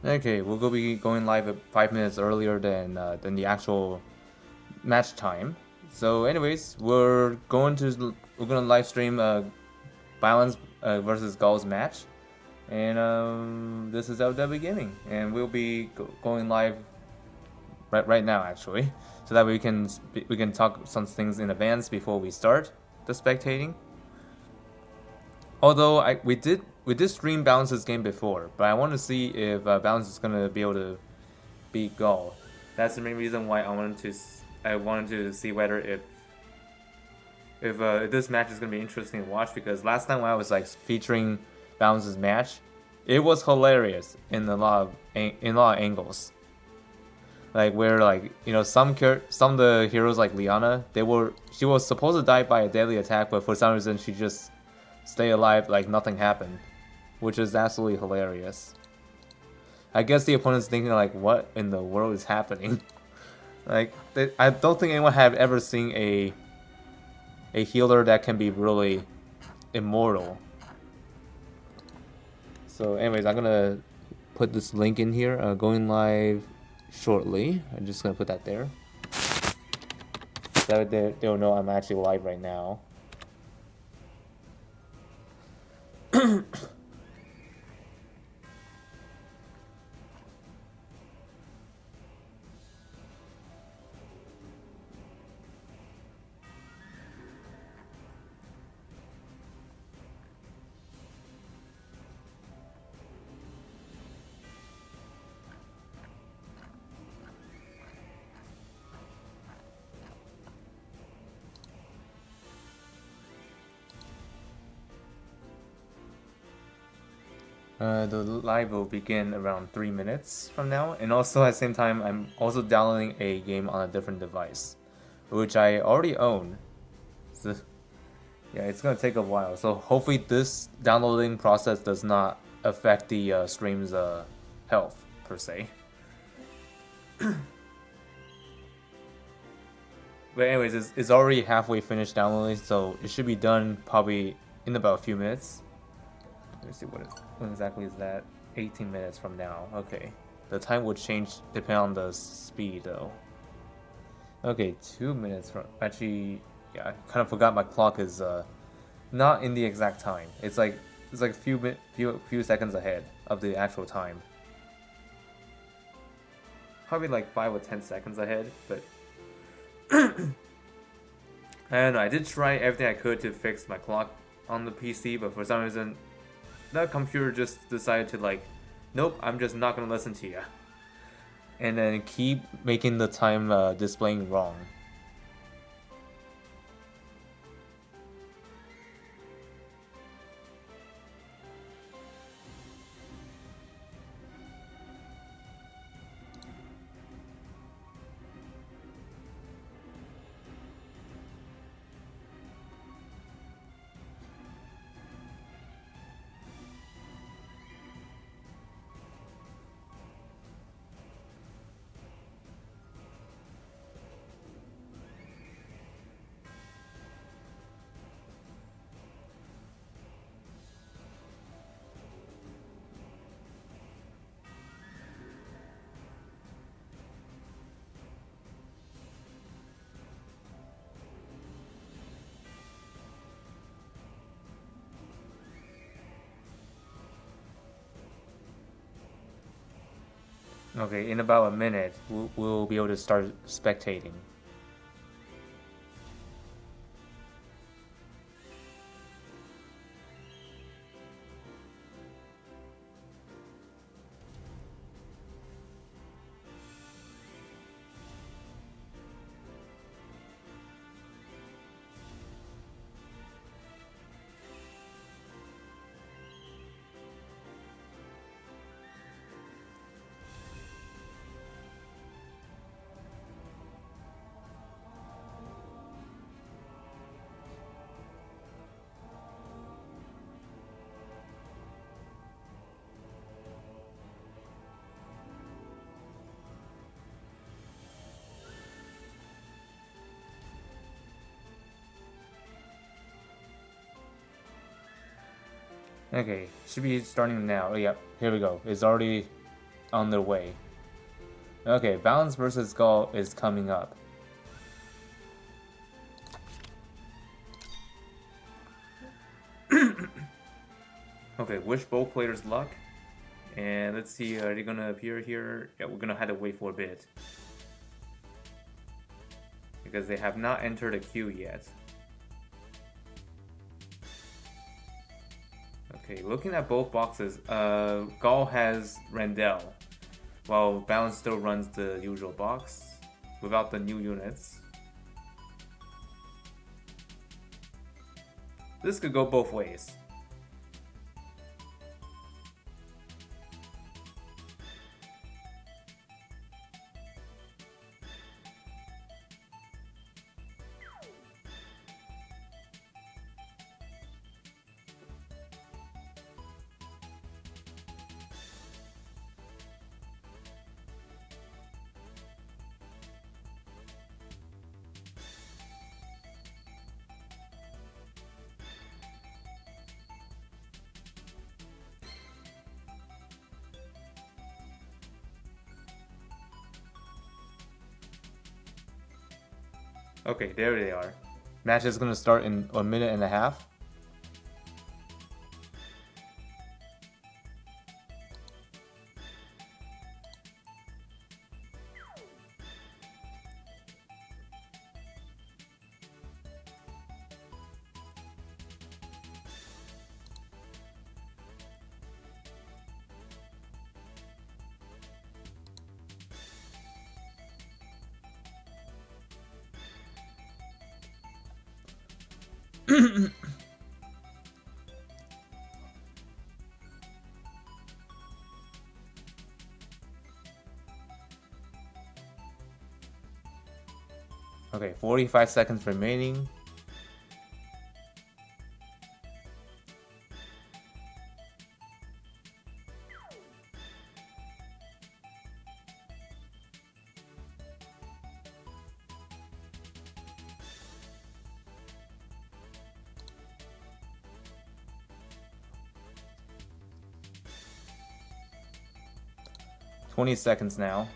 Okay, we'll be going live 5 minutes earlier than the actual match time. So, anyways, we're gonna live stream Balance versus Gaall's match, and this is at the beginning, and we'll be going live right now actually, so that we can talk some things in advance before we start the spectating. Although we did stream Balance's game before, but I want to see if Balance is gonna be able to beat Gaall. That's the main reason why I wanted to see whether if this match is gonna be interesting to watch, because last time when I was like featuring Balance's match, it was hilarious in a lot of angles. Like where some of the heroes like Liana, she was supposed to die by a deadly attack, but for some reason she just stay alive like nothing happened, which is absolutely hilarious. I guess the opponent's thinking like, what in the world is happening? Like, I don't think anyone have ever seen a healer that can be really immortal. So anyways, I'm gonna put this link in here, going live shortly. I'm just gonna put that there. So they'll know I'm actually live right now. The live will begin around 3 minutes from now, and also at the same time, I'm also downloading a game on a different device, which I already own. So, yeah, it's gonna take a while. So hopefully this downloading process does not affect the stream's health per se. But anyways, it's already halfway finished downloading, so it should be done probably in about a few minutes. Let me see when exactly is that? 18 minutes from now. Okay. The time will change depending on the speed though. Okay, 2 minutes from actually, yeah, I kind of forgot my clock is not in the exact time. It's like a few seconds ahead of the actual time. Probably like 5 or 10 seconds ahead, but I don't know. I did try everything I could to fix my clock on the PC, but for some reason that computer just decided to like, nope, I'm just not gonna listen to you, and then keep making the time displaying wrong. Okay, in about a minute, we'll be able to start spectating. Okay, should be starting now. Oh, yeah, here we go. It's already on their way. Okay, Balance versus Gaall is coming up. Okay, wish both players luck. And let's see, are they gonna appear here? Yeah, we're gonna have to wait for a bit. Because they have not entered a queue yet. Okay, looking at both boxes, Gaall has Randall, while Balance still runs the usual box without the new units. This could go both ways. Okay, there they are. Match is gonna start in a minute and a half. Okay, 45 seconds remaining. $20 seconds now.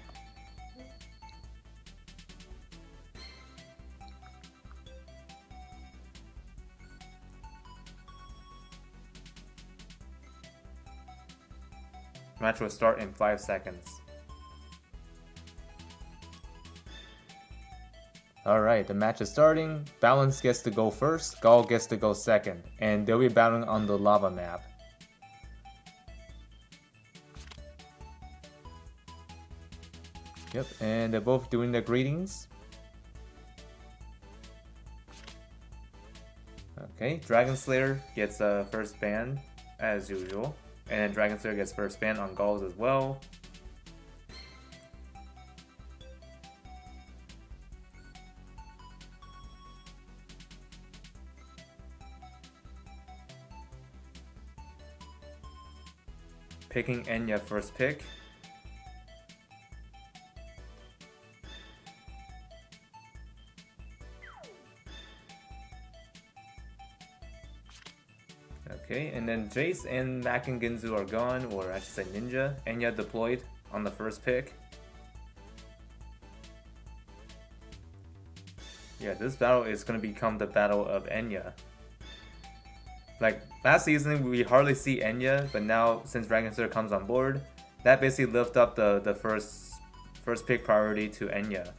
Match will start in 5 seconds. Alright, the match is starting. Balance gets to go first, Gaall gets to go second, and they'll be battling on the lava map. Yep, and they're both doing their greetings. Okay, Dragon Slayer gets first ban as usual. And then Dragon Slayer gets first ban on Gaall's as well. Picking Enya first pick. Okay, and then Jace and Mak and Ginzu are gone, or I should say Ninja. Enya deployed on the first pick. Yeah, this battle is going to become the battle of Enya. Like, last season we hardly see Enya, but now since Dragon Slayer comes on board, that basically lifted up the first pick priority to Enya.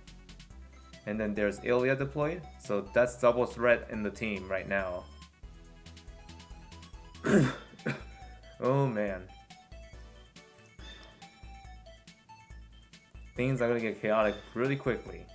And then there's Ilya deployed, so that's double threat in the team right now. Oh man. Things are gonna get chaotic really quickly.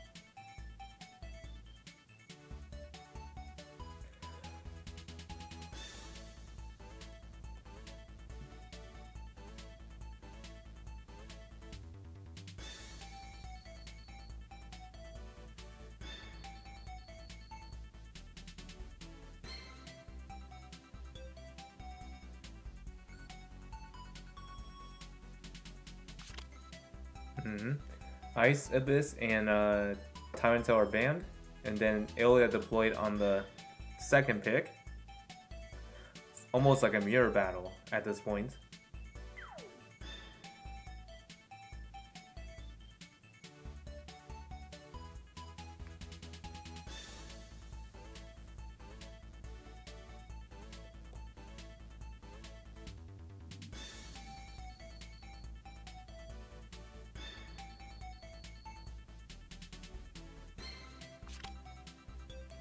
Ice Abyss and Tyrantale are banned, and then Ilya deployed on the second pick. It's almost like a mirror battle at this point.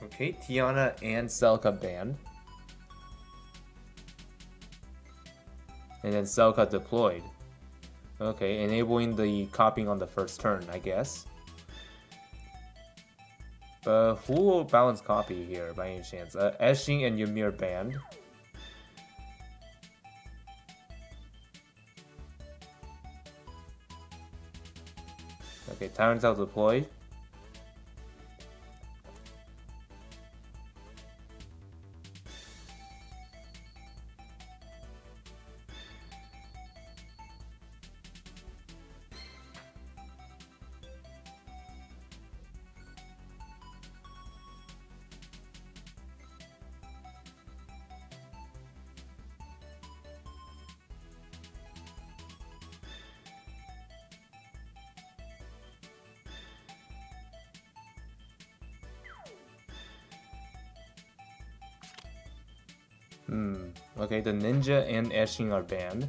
Okay, Tiana and Selka banned. And then Selka deployed. Okay, enabling the copying on the first turn, I guess. But who will balance copy here by any chance? Eshin and Ymir banned. Okay, Tyrantile deployed. Okay, the Ninja and Eshin are banned.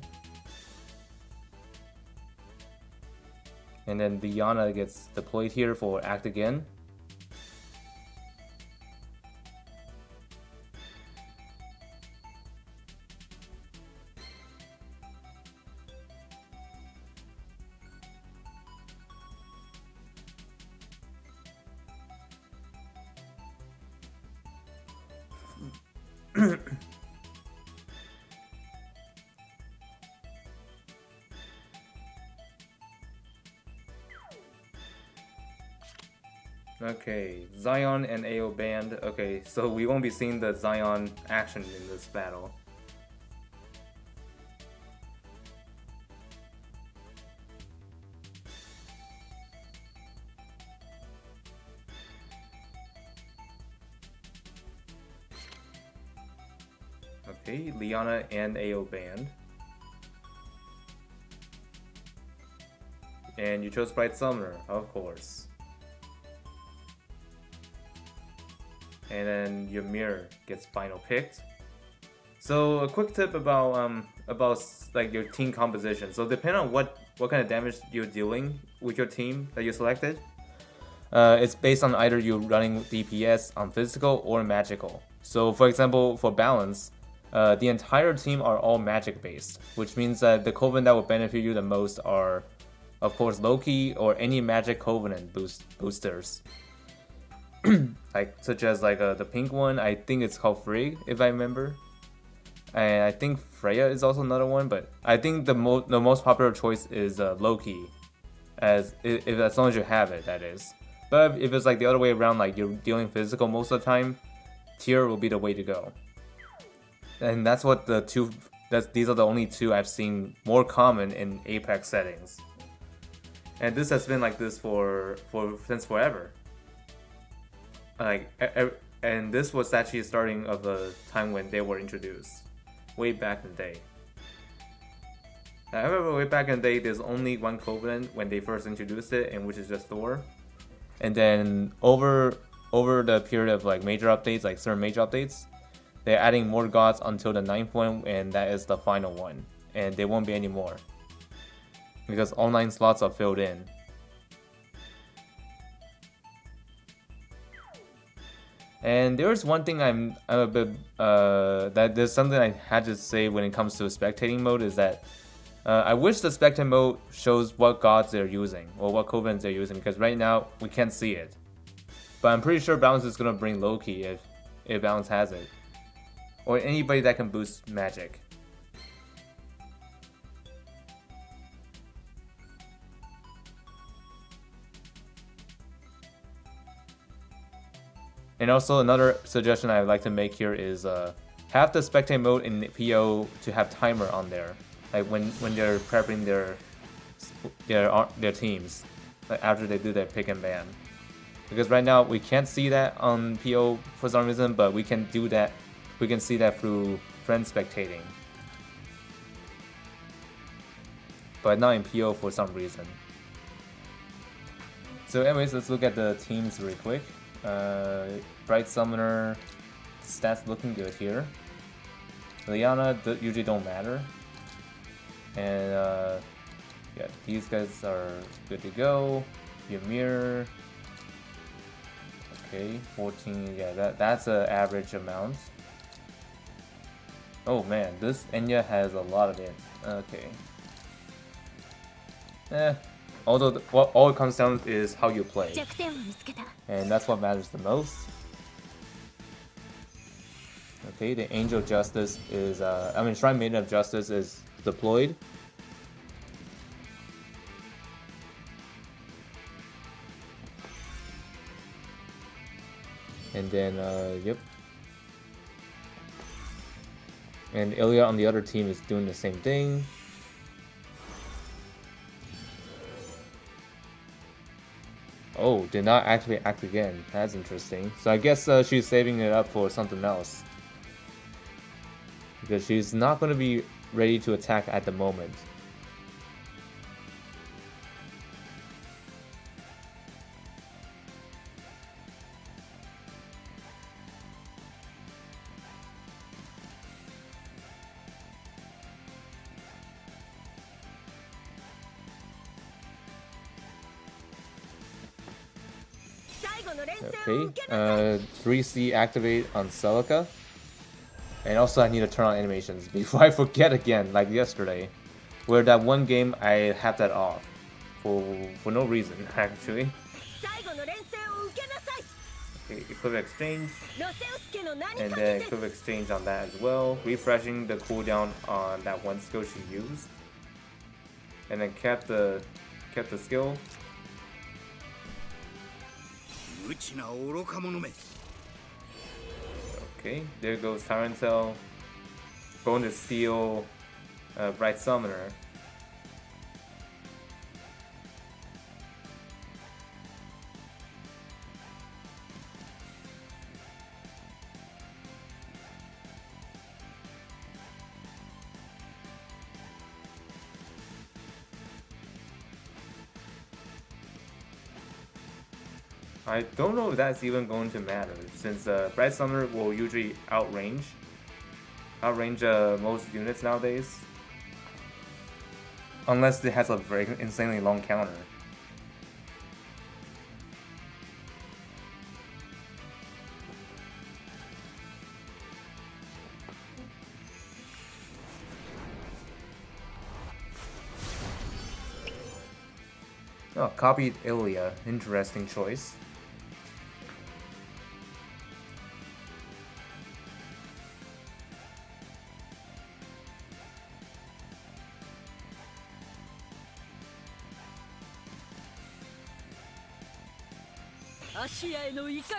And then Diana gets deployed here for Act Again. Okay, Zion and AO banned. Okay, so we won't be seeing the Zion action in this battle. Okay, Liana and AO banned. And you chose Bright Summoner, of course. And then Ymir gets final picked. So a quick tip about like your team composition. So depending on what kind of damage you're dealing with your team that you selected, it's based on either you running DPS on physical or magical. So for example, for balance, the entire team are all magic based, which means that the covenant that will benefit you the most are, of course, Loki or any magic covenant boosters. Like such as like the pink one, I think it's called Frigg if I remember, and I think Freya is also another one. But I think the most popular choice is Loki, as long as you have it, that is. But if it's like the other way around, like you're dealing physical most of the time, Tyr will be the way to go. And that's what these are the only two I've seen more common in Apex settings. And this has been like this since forever. And this was actually starting of the time when they were introduced, way back in the day. I remember way back in the day, there's only one covenant when they first introduced it, and which is just Thor. And then over the period of like major updates, like certain major updates, they're adding more gods until the 9th one, and that is the final one. And there won't be any more because online slots are filled in. And there's one thing I'm a bit that there's something I had to say when it comes to spectating mode is that I wish the spectating mode shows what gods they're using or what covenants they're using, because right now we can't see it. But I'm pretty sure Balance is gonna bring Loki if Balance has it, or anybody that can boost magic. And also another suggestion I'd like to make here is have the spectate mode in PO to have timer on there, like when they're prepping their teams, like after they do their pick and ban. Because right now we can't see that on PO for some reason, but we can do that. We can see that through friend spectating, but not in PO for some reason. So anyways, let's look at the teams really quick. Bright Summoner stats looking good here. Liana usually don't matter, and yeah, these guys are good to go. Ymir, Okay, 14. Yeah, that's an average amount. Oh man, this Enya has a lot of it. Okay. Although what all it comes down to is how you play, and that's what matters the most. Okay, the Angel Justice is, Shrine Maiden of Justice is deployed. And then, yep. And Ilya on the other team is doing the same thing. Oh, did not actually act again. That's interesting. So I guess she's saving it up for something else. Because she's not going to be ready to attack at the moment. Okay, 3C activate on Celica. And also I need to turn on animations before I forget again, like yesterday. Where that one game I had that off. For no reason, actually. Okay, Equip Exchange. And then Equip Exchange on that as well. Refreshing the cooldown on that one skill she used. And then kept the skill. Okay, there goes Tarantel. Going to steal Bright Summoner. I don't know if that's even going to matter, since Bright Summoner will usually outrange most units nowadays. Unless it has a very insanely long counter. Oh, copied Ilya. Interesting choice.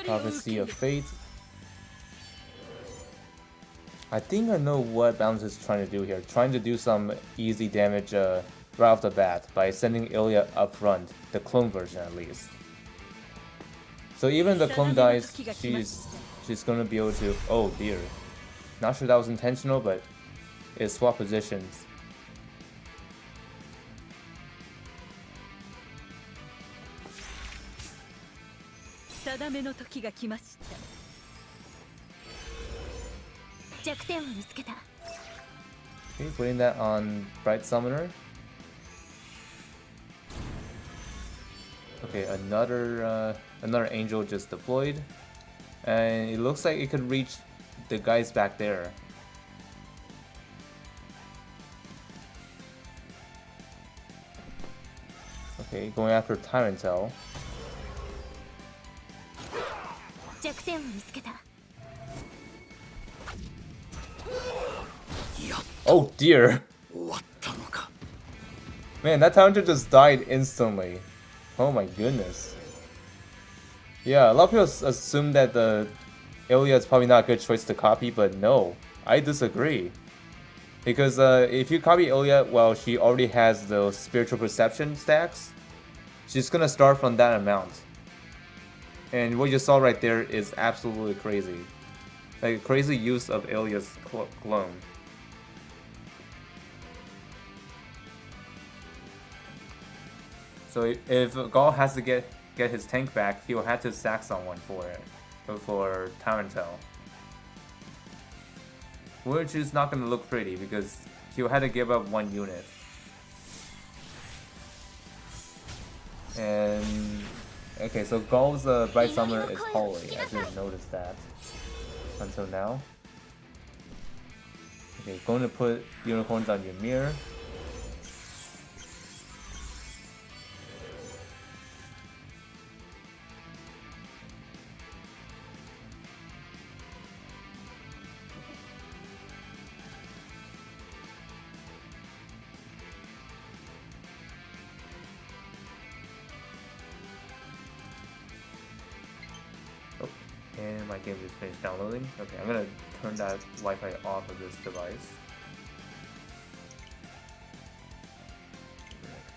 Prophecy of Fate. I think I know what Balance is trying to do here. Trying to do some easy damage right off the bat by sending Ilya up front, the clone version at least. So even the clone dies, she's gonna be able to. Oh dear, not sure that was intentional, but it swapped positions. Okay, putting that on Bright Summoner. Okay, another angel just deployed, and it looks like it could reach the guys back there. Okay, going after Tarantel. Oh dear! Man, that Tarantel just died instantly. Oh my goodness. Yeah, a lot of people assume that the Ilya is probably not a good choice to copy, but no, I disagree. Because if you copy Ilya while she already has those spiritual perception stacks, she's gonna start from that amount. And what you saw right there is absolutely crazy. Like, crazy use of Ilya's clone. So if Gaall has to get his tank back, he'll have to sack someone for it. For Tarantel. Which is not going to look pretty because he'll have to give up one unit. And Okay, so Gaall's Bright Summer is holy. I didn't notice that until now. Okay, going to put unicorns on your mirror. And my game just finished downloading. Okay, I'm gonna turn that Wi-Fi off of this device.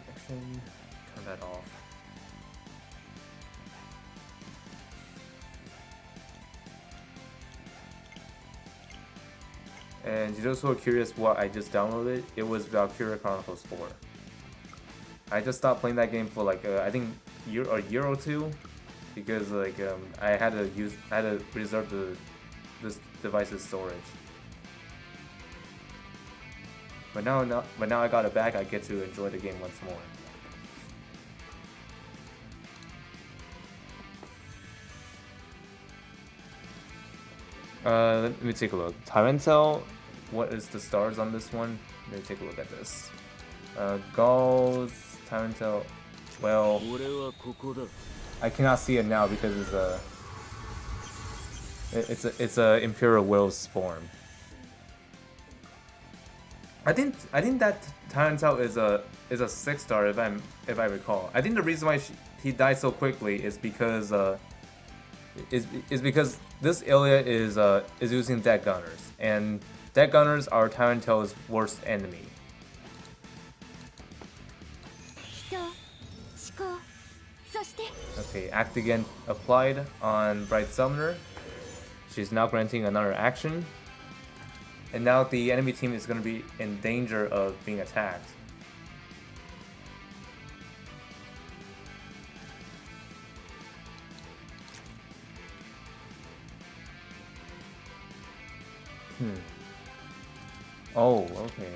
Connection. Turn that off. And those who are curious what I just downloaded, it was Valkyria Chronicles 4. I just stopped playing that game for like I think a year or two. Because like I had to reserve this device's storage. But now I got it back, I get to enjoy the game once more. Let me take a look. Tyrantel, what is the stars on this one? Let me take a look at this. Gaall's Tyrantel, well, I cannot see it now because it's a Imperial Will's form. I think that Tyrantel is a 6-star if I recall. I think the reason why he died so quickly is because because this Ilya is using deck gunners, and deck gunners are Tyrantel's worst enemy. Okay, Act Again applied on Bright Summoner. She's now granting another action. And now the enemy team is going to be in danger of being attacked. Oh, okay.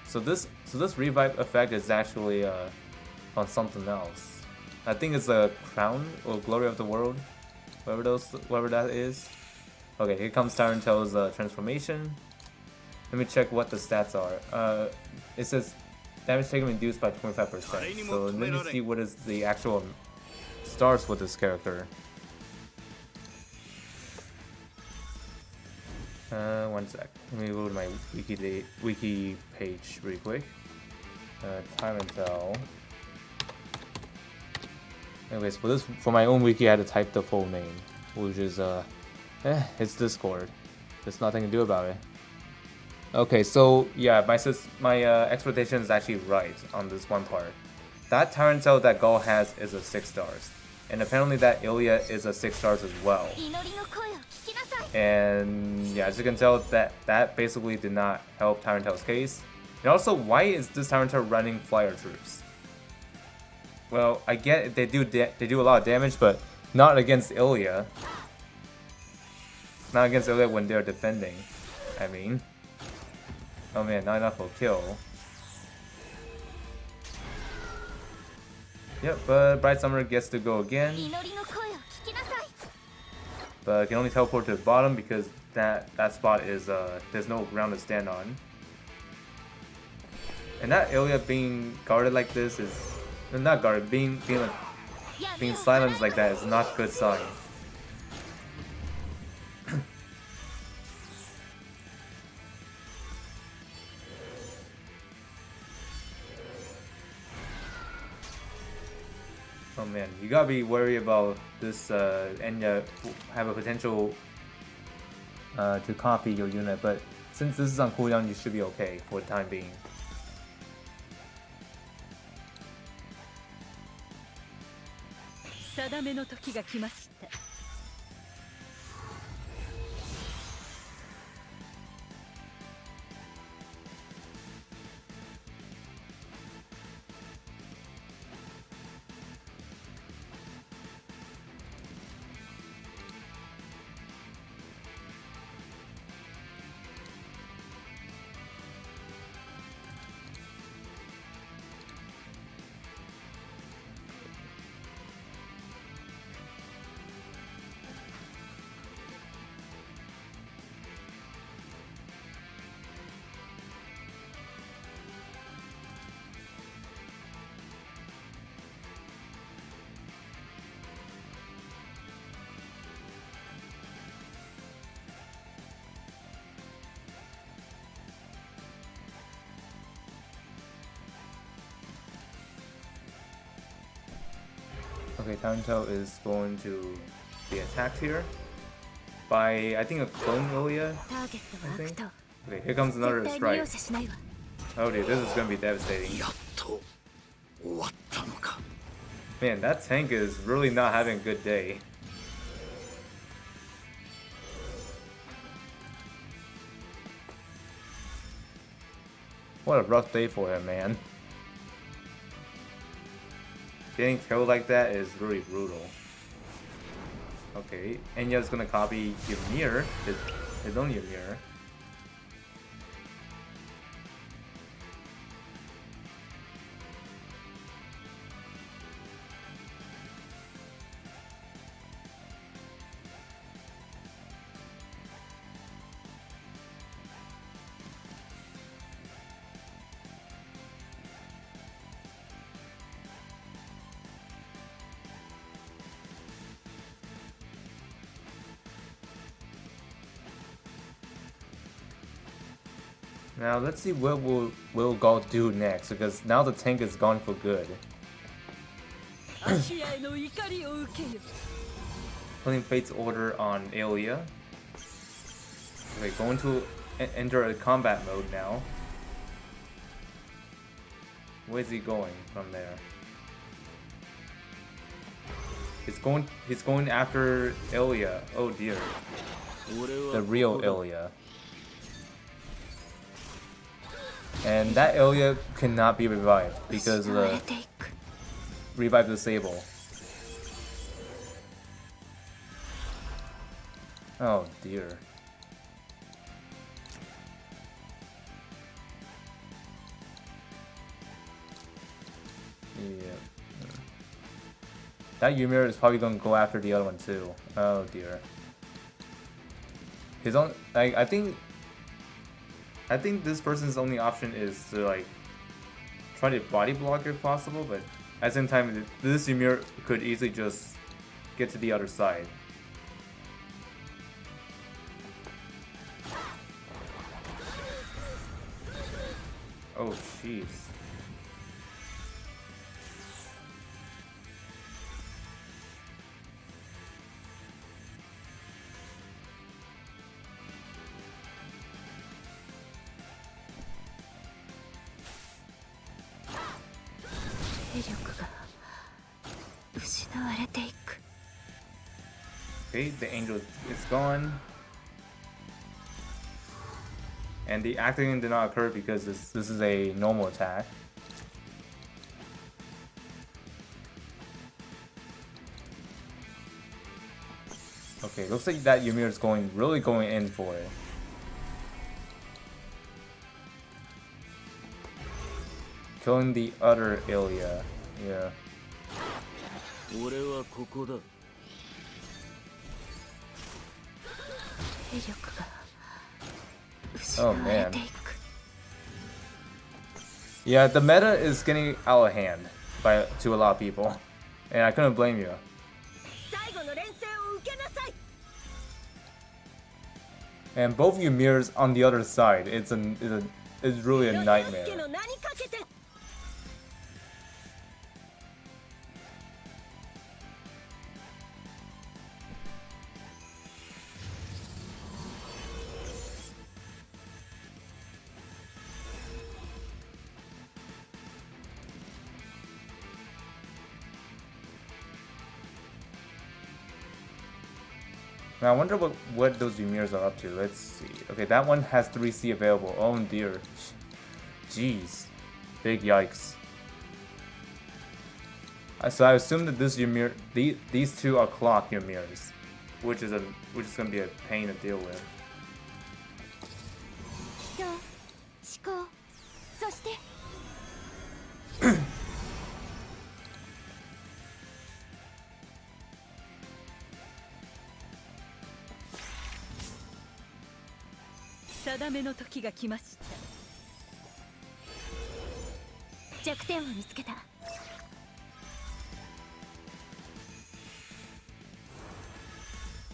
So this revive effect is actually on something else. I think it's a crown or glory of the world, whatever that is. Okay, here comes Tyrantel's transformation. Let me check what the stats are. It says damage taken reduced by 25%. So let me see what is the actual stars for this character. One sec. Let me go to my wiki page really quick. Tyrantel. Anyways, for my own wiki, I had to type the full name, which is it's Discord. There's nothing to do about it. Okay, so yeah, my expectation is actually right on this one part. That Tyrantel that Gaall has is a 6 stars, and apparently that Ilya is a 6 stars as well. And yeah, as you can tell, that basically did not help Tyrantel's case. And also, why is this Tyrantel running flyer troops? Well, I get it, they do a lot of damage, but not against Ilya. Not against Ilya when they're defending. I mean, oh man, not enough for kill. Yep, but Bright Summer gets to go again. But can only teleport to the bottom because that spot is there's no ground to stand on. And that Ilya being guarded like this is not guarded, being silenced like that is not a good sign. Oh man, you gotta be worried about this Enya have a potential to copy your unit, but since this is on cooldown, you should be okay for the time being. Okay, Tanto is going to be attacked here by, I think, a clone Lilia, I think. Okay, here comes another strike. Oh dude, this is gonna be devastating. Man, that tank is really not having a good day. What a rough day for him, man. Getting killed like that is really brutal. Okay, Enya's gonna copy Ymir, his own Ymir. Now let's see what will Gaall do next, because now the tank is gone for good. Putting Fate's Order on Aelia. Okay, going to enter a combat mode now. Where's he going from there? He's going after Aelia. Oh dear. The real Aelia. And that Aelia cannot be revived because of the revive disable. Oh dear. Yeah. That Ymir is probably gonna go after the other one too. Oh dear. His own, I think this person's only option is to like try to body block if possible, but at the same time, this Ymir could easily just get to the other side. Oh jeez. Okay, the angel is gone. And the acting did not occur because this is a normal attack. Okay, looks like that Ymir is really going in for it. Killing the other Aelia. Yeah. Oh man. Yeah, the meta is getting out of hand to a lot of people, and I couldn't blame you. And both Ymirs on the other side, it's really a nightmare. Now I wonder what those Ymirs are up to. Let's see. Okay, that one has 3C available. Oh dear. Jeez. Big yikes. So I assume that this Ymir, these two are clock Ymirs, which is gonna be a pain to deal with.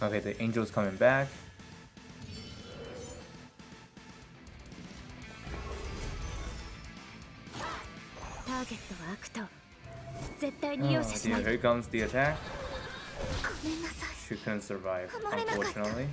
Okay, the angel's coming back. Oh dear, here comes the attack. She couldn't survive, unfortunately.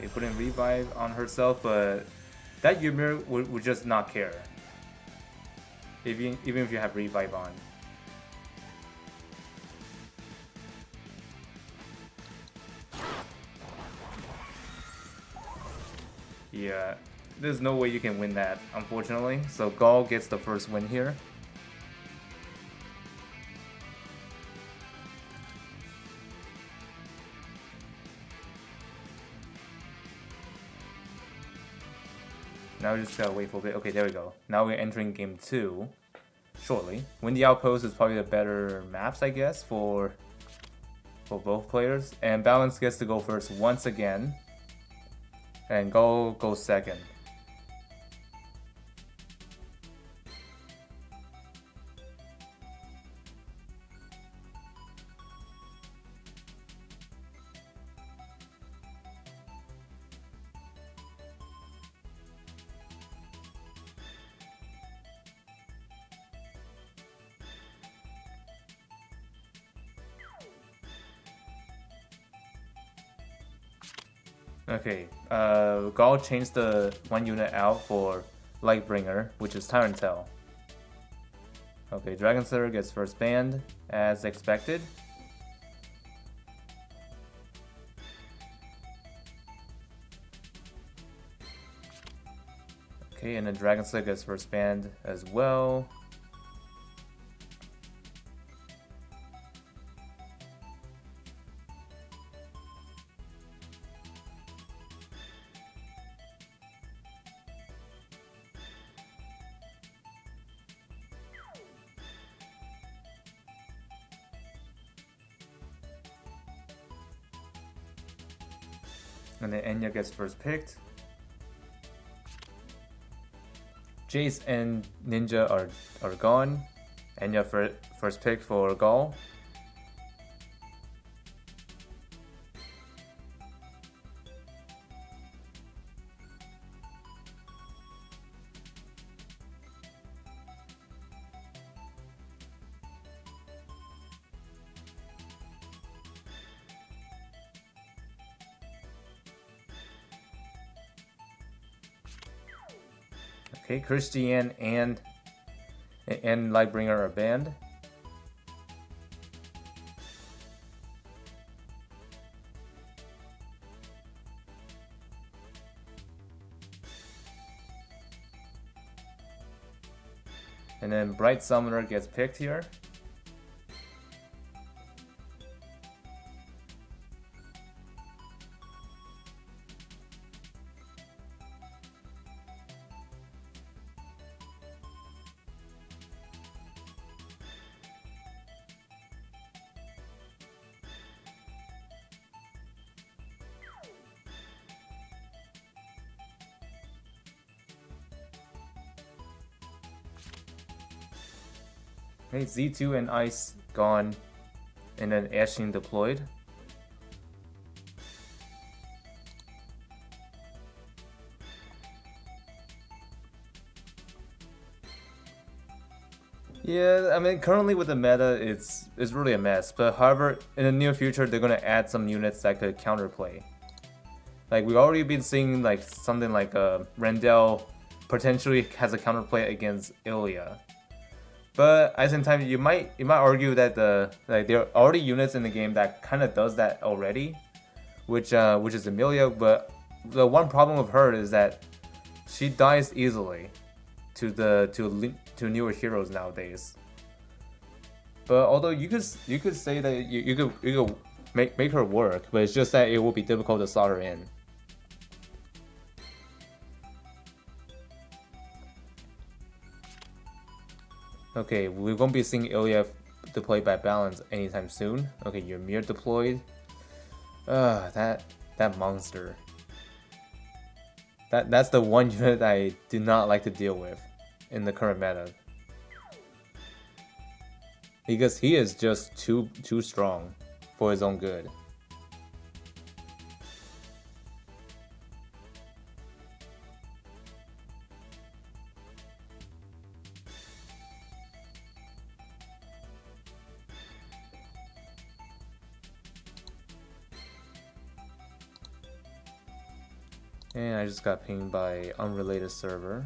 They put in revive on herself, but that Ymir would just not care. Even if you have revive on. Yeah, there's no way you can win that, unfortunately. So Gaall gets the first win here. Now we just gotta wait for a bit. Okay, there we go. Now we're entering game 2 shortly. Windy Outpost is probably the better maps, I guess, for both players. And Balance gets to go first once again. And Gaall goes second. Okay, Gaall changed the one unit out for Lightbringer, which is Tyrant Tail. Okay, Dragon Slayer gets first banned, as expected. Okay, and then Dragon Slayer gets first banned as well. And then Enya gets first picked. Jace and Ninja are gone. Enya first pick for Gaall. Okay, Christian and Lightbringer are banned. And then Bright Summoner gets picked here. Okay, Z2 and Ice gone, and then Ashen deployed. Yeah, I mean, currently with the meta, it's really a mess. But however, in the near future, they're gonna add some units that could counterplay. Like we've already been seeing like something like Rendell potentially has a counterplay against Ilya. But at the same time, you might argue that there are already units in the game that kind of does that already, which is Emilia. But the one problem with her is that she dies easily to newer heroes nowadays. But although you could say that you could make her work, but it's just that it will be difficult to slot her in. Okay, we won't be seeing Ilya deployed by Balance anytime soon. Okay, Ymir deployed. That monster. That's the one unit I do not like to deal with in the current meta. Because he is just too strong for his own good. And I just got pinged by unrelated server.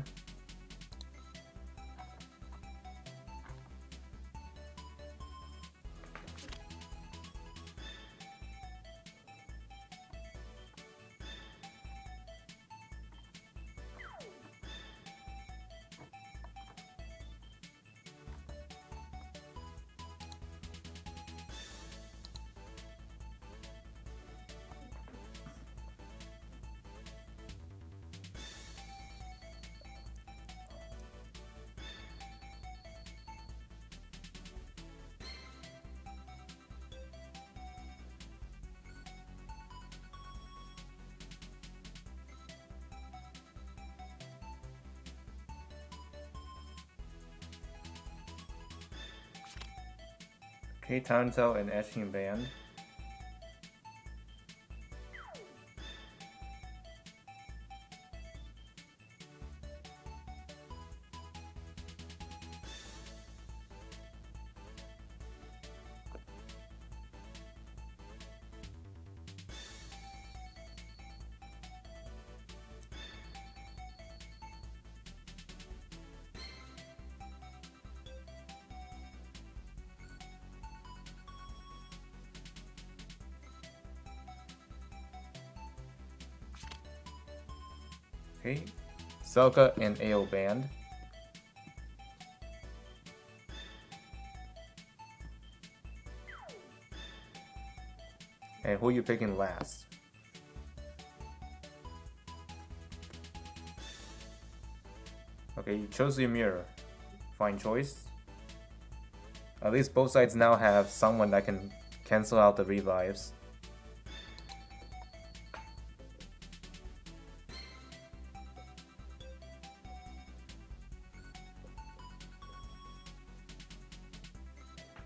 Okay, Tanto and Etching Band. Okay, Selka and AO Band. And who are you picking last? Okay, you chose Ymir. Fine choice. At least both sides now have someone that can cancel out the revives.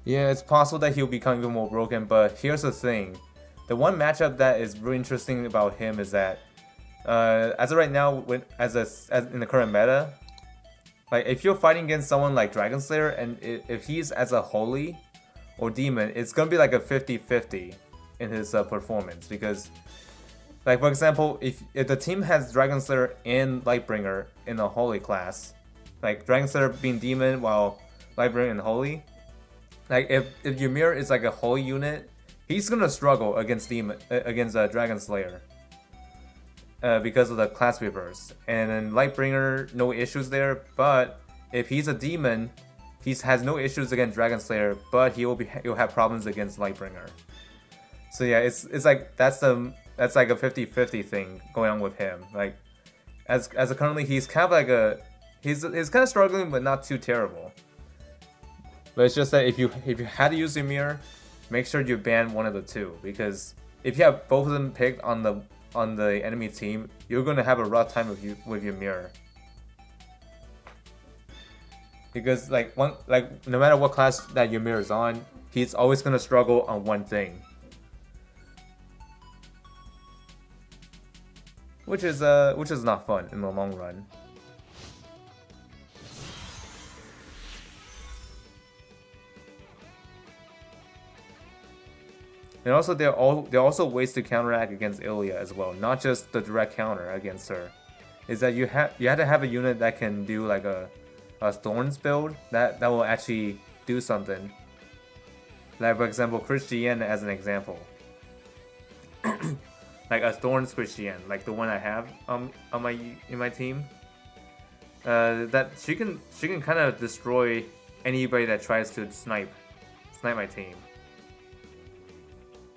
Yeah, it's possible that he'll become even more broken, but here's the thing. The one matchup that is really interesting about him is that, as of right now, as in the current meta, like if you're fighting against someone like Dragon Slayer, and if he's as a holy or demon, it's gonna be like a 50-50 in his performance. Because, like for example, if the team has Dragon Slayer and Lightbringer in a holy class, like Dragon Slayer being demon while Lightbringer and holy. Like if Ymir is like a holy unit, he's gonna struggle against Dragon Slayer because of the class reverse. And then Lightbringer, no issues there. But if he's a demon, he has no issues against Dragon Slayer, but he'll have problems against Lightbringer. So yeah, it's like that's like a 50-50 thing going on with him. Like as currently he's kind of like he's kind of struggling, but not too terrible. But it's just that if you had to use Ymir, make sure you ban one of the two, because if you have both of them picked on the enemy team, you're gonna have a rough time with Ymir. Because no matter what class that Ymir is on, he's always gonna struggle on one thing, which is not fun in the long run. And also, there are also ways to counteract against Ilya as well, not just the direct counter against her. Is that you have to have a unit that can do like a Thorns build that will actually do something. Like for example, Christiane as an example, like a Thorns Christiane, like the one I have in my team. That she can kind of destroy anybody that tries to snipe my team.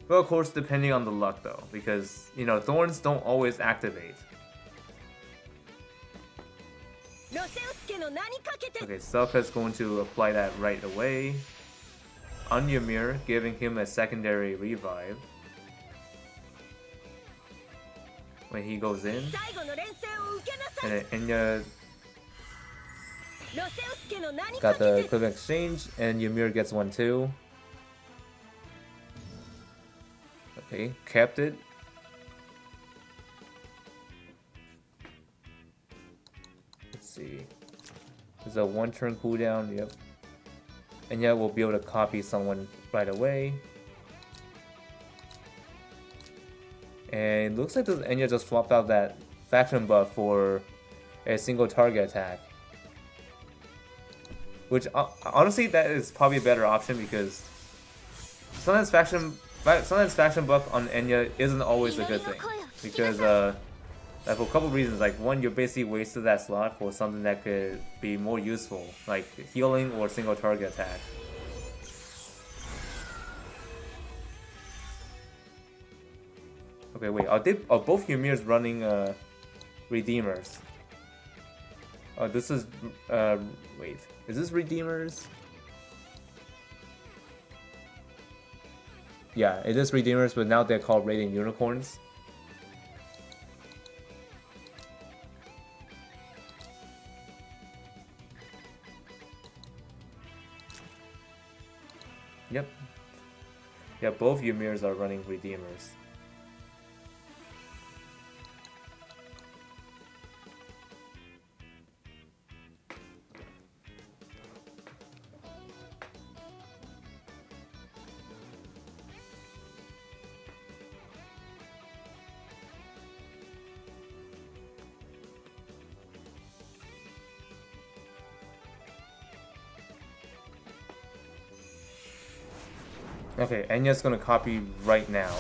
Well, of course, depending on the luck, though, because, you know, Thorns don't always activate. Okay, Selka is going to apply that right away on Ymir, giving him a secondary revive. when he goes in. And then Enya got the equipment exchange, and Ymir gets one too. Okay, kept it. Let's see. There's a 1 turn cooldown, yep. And yet we'll be able to copy someone right away. And it looks like this Enya just swapped out that faction buff for a single target attack. Which, honestly, that is probably a better option because sometimes faction buff on Enya isn't always a good thing. Because, like, for a couple reasons. Like, one, you basically wasted that slot for something that could be more useful, like healing or single target attack. Okay, wait, are both Ymirs running Redeemers? Oh, this is, wait, is this Redeemers? Yeah, it is Redeemers, but now they're called Radiant Unicorns. Yep. Yeah, both Ymirs are running Redeemers. Okay, Enya's gonna copy right now.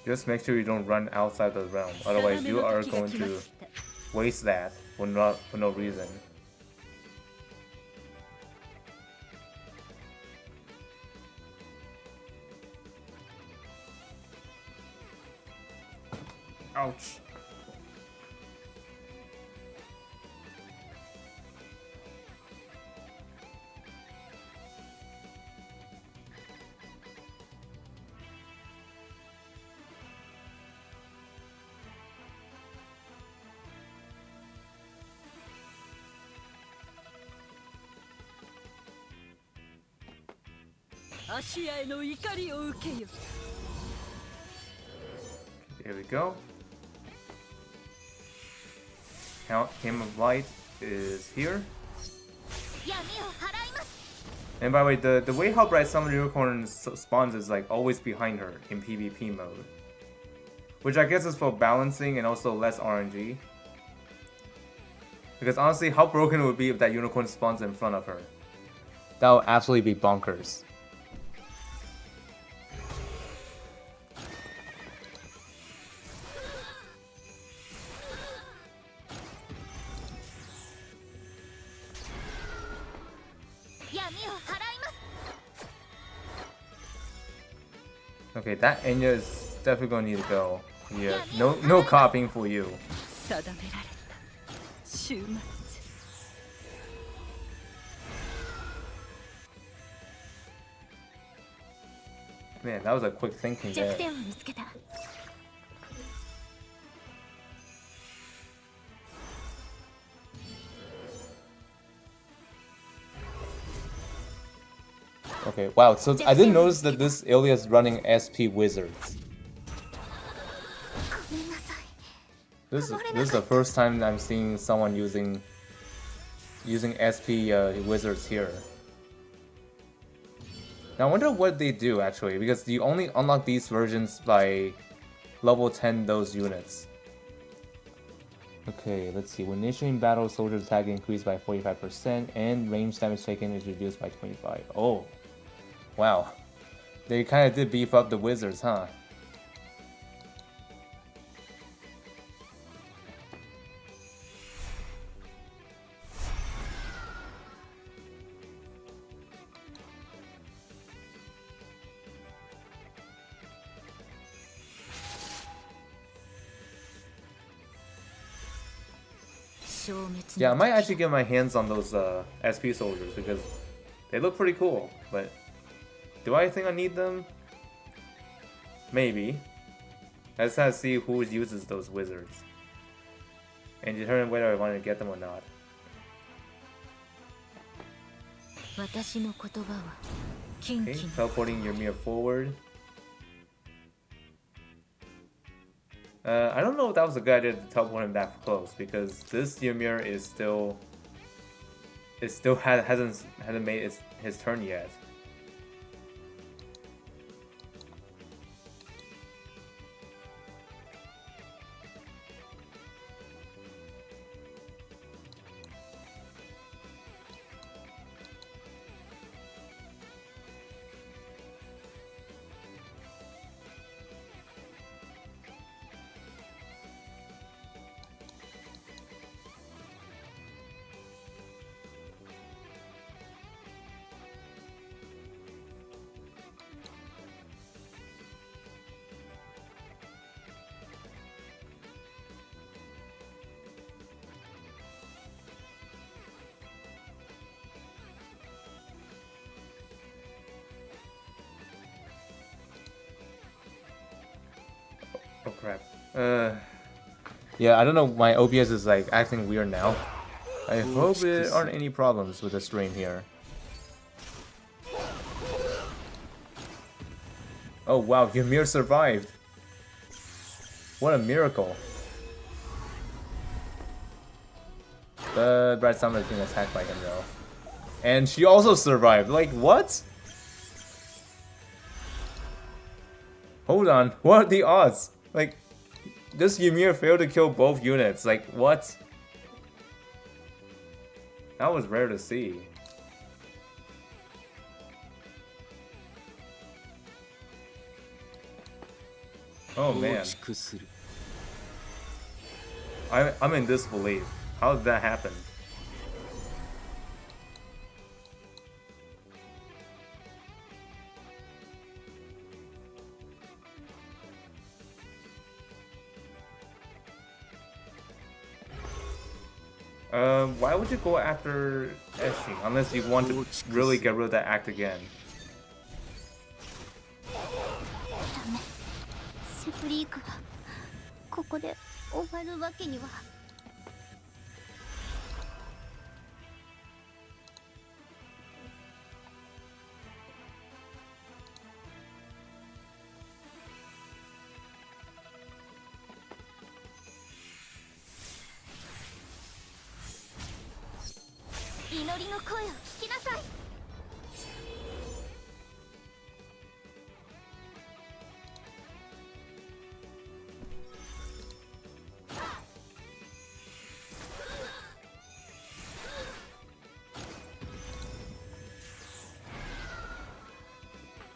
Just make sure you don't run outside the realm, otherwise you are going to waste that for no reason. Ouch. Here we go. Hymn of Light is here. And by the way, the way how Bright Summon Unicorn spawns is like always behind her in PvP mode. Which I guess is for balancing and also less RNG. Because honestly, how broken it would be if that unicorn spawns in front of her. That would absolutely be bonkers. Okay, that Enya is definitely gonna need to go. Yeah, no copying for you. Man, that was a quick thinking there. Okay, wow, so I didn't notice that this Ilya is running SP Wizards. This is the first time I'm seeing someone using SP Wizards here. Now I wonder what they do actually, because you only unlock these versions by level 10 those units. Okay, let's see. When initiating battle, soldiers' attack increased by 45% and range damage taken is reduced by 25%. Oh. Wow, they kind of did beef up the wizards, huh? Yeah, I might actually get my hands on those SP soldiers because they look pretty cool. But do I think I need them? Maybe. I just have to see who uses those wizards and determine whether I want to get them or not. Okay, teleporting Ymir forward. I don't know if that was a good idea to teleport him that close because this Ymir is still hasn't made his turn yet. Oh crap. Yeah, I don't know, my OBS is like acting weird now. I hope there aren't any problems with the stream here. Oh wow, Ymir survived. What a miracle. The Bright Summer is being attacked by him though. And she also survived. Like, what? Hold on, what are the odds? Like, this Ymir failed to kill both units. Like, what? That was rare to see. Oh man. I'm in disbelief. How did that happen? Why would you go after Eshi unless you want to really get rid of that act again?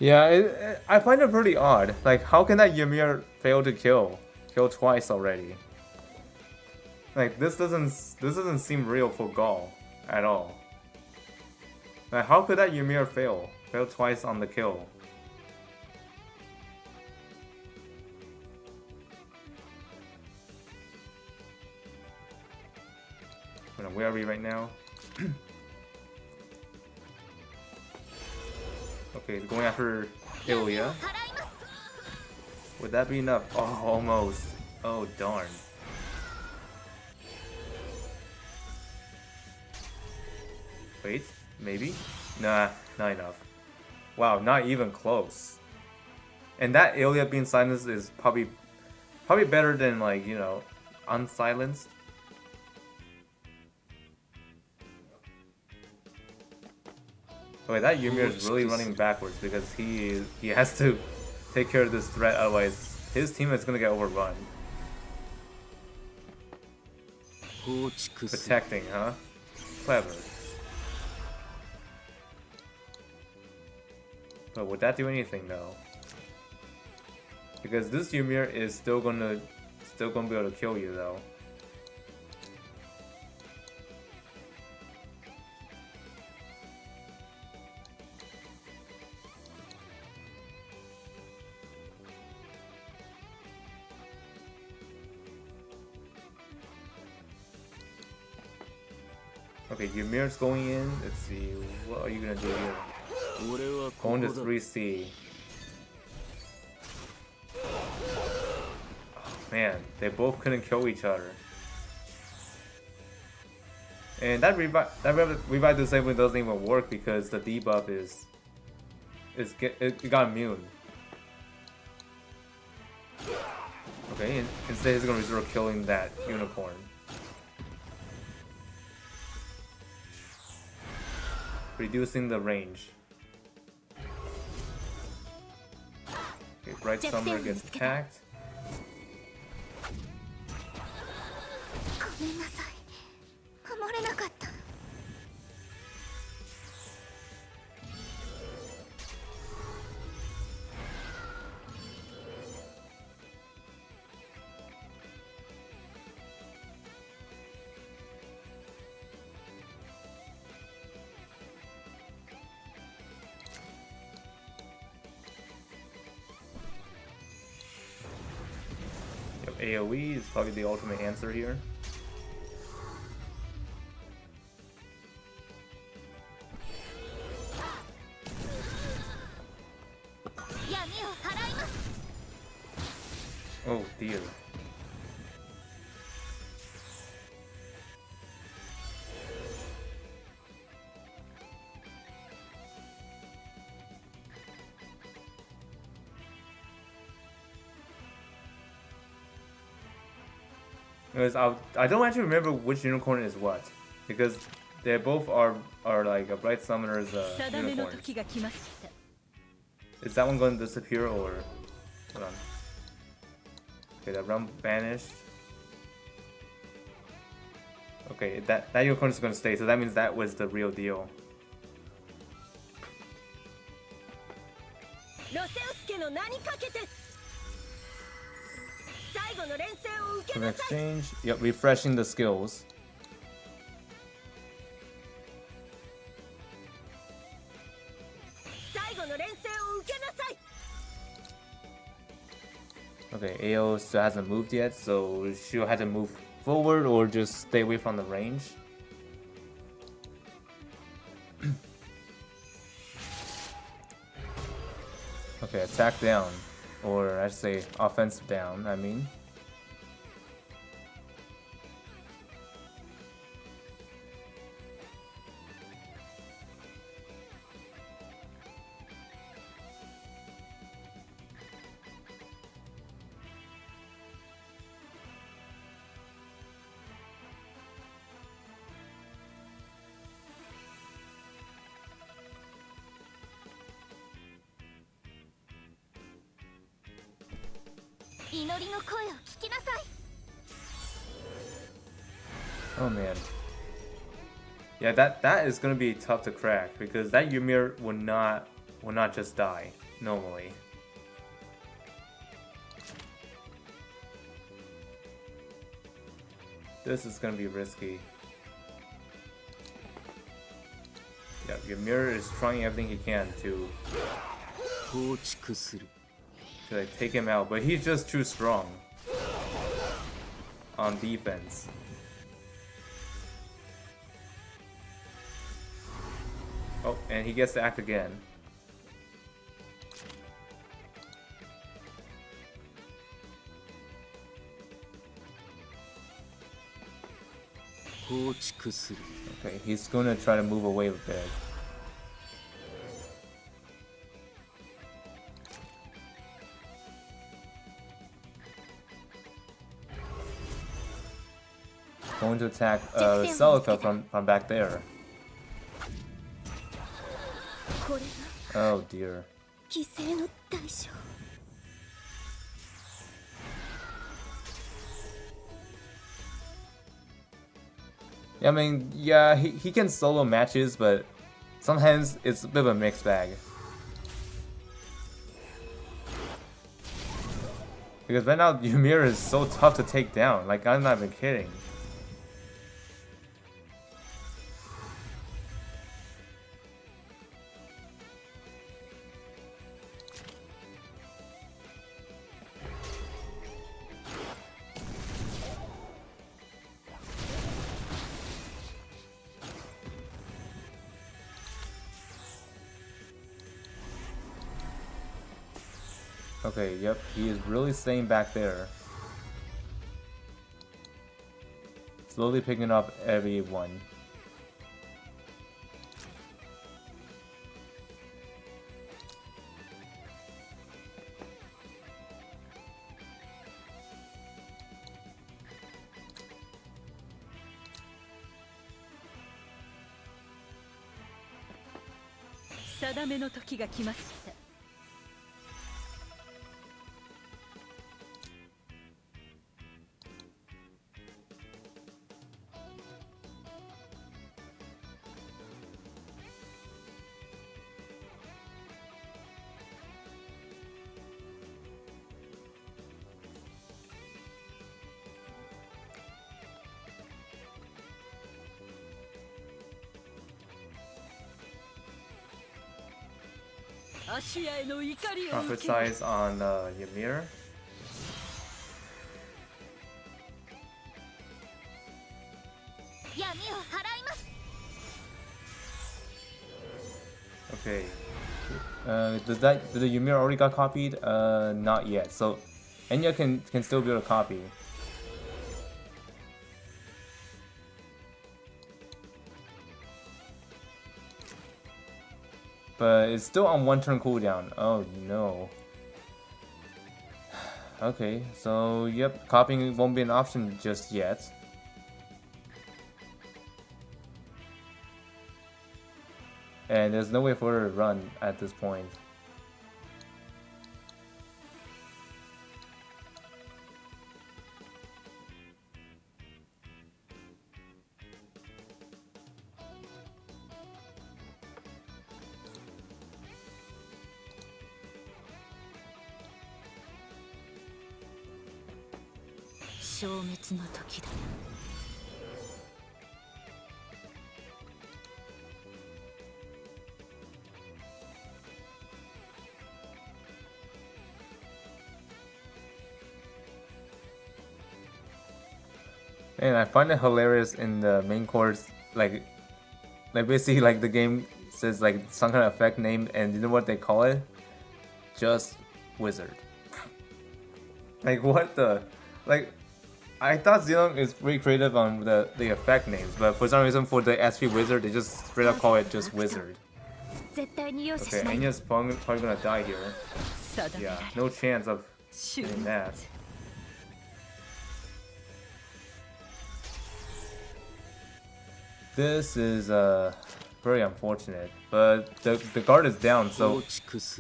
Yeah, I find it pretty odd. Like, how can that Ymir fail to kill twice already? Like, this doesn't seem real for Gaall at all. Like, how could that Ymir fail twice on the kill? Where are we right now? Okay, he's going after Ilya. Would that be enough? Oh, almost. Oh, darn. Wait, maybe? Nah, not enough. Wow, not even close. And that Ilya being silenced is probably better than, like, you know, unsilenced. Wait, that Ymir is really running backwards because he has to take care of this threat, otherwise his team is gonna get overrun. Protecting, huh? Clever. But would that do anything though? Because this Ymir is still gonna be able to kill you though. Okay, your mirror's going in. Let's see. What are you gonna do here? Going to 3C. Oh, man, they both couldn't kill each other. And that revive disabling doesn't even work because the debuff it got immune. Okay, and instead he's gonna resort killing that unicorn. Reducing the range. Okay, Bright Summoner gets attacked. AoE is probably the ultimate answer here. Oh dear. Because I don't actually remember which unicorn is what, because they both are like a Bright Summoner's unicorns. Is that one going to disappear or? Hold on. Okay, that realm vanished. Okay, that unicorn is going to stay, so that means that was the real deal. An exchange. Yep, refreshing the skills. Okay, AO still hasn't moved yet, so she'll have to move forward or just stay away from the range. Okay, attack down. Or I should say offensive down, I mean. Oh man. Yeah, that is gonna be tough to crack because that Ymir will not just die normally. This is gonna be risky. Yeah, Ymir is trying everything he can to like, take him out, but he's just too strong on defense. Oh, and he gets to act again. Okay, he's gonna try to move away a bit. Going to attack Celica from back there. Oh dear. Yeah, I mean, yeah, he can solo matches, but sometimes it's a bit of a mixed bag. Because right now, Ymir is so tough to take down, like I'm not even kidding. Okay, yep, he is really staying back there. Slowly picking up everyone. Prophesize on Ymir. Okay. Did the Ymir already got copied? Not yet. So Enya can still build a copy. But it's still on 1 turn cooldown. Oh no. Okay, so yep, copying won't be an option just yet. And there's no way for her to run at this point. And I find it hilarious in the main course, like basically like the game says like some kind of effect name, and you know what they call it? Just Wizard. Like what the, like I thought Xenon is pretty creative on the effect names, but for some reason for the SP Wizard they just straight up call it just Wizard. Okay, Enya's probably gonna die here. Yeah, no chance of getting that. This is very unfortunate, but the guard is down, so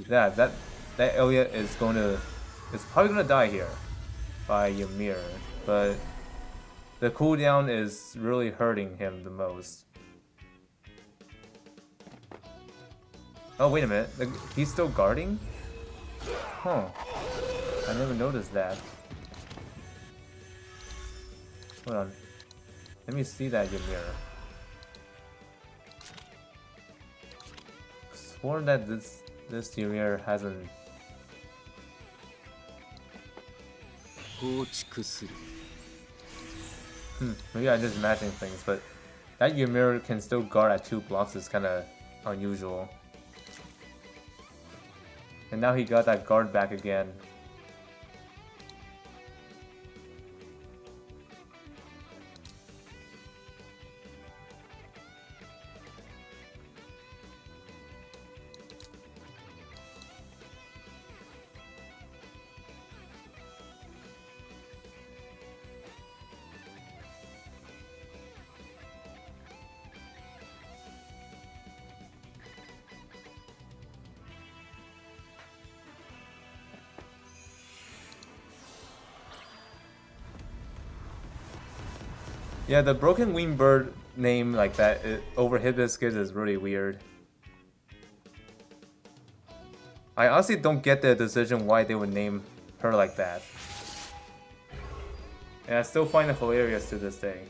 yeah, that area is probably gonna die here by Ymir, but the cooldown is really hurting him the most. Oh wait a minute, he's still guarding? Huh, I never noticed that. Hold on, let me see that Ymir. Sworn that this Ymir hasn't. Maybe I'm just imagining things, but that Ymir can still guard at 2 blocks is kind of unusual. And now he got that guard back again. Yeah, the broken wing bird name like that over Hibiscus is really weird. I honestly don't get the decision why they would name her like that. And I still find it hilarious to this day.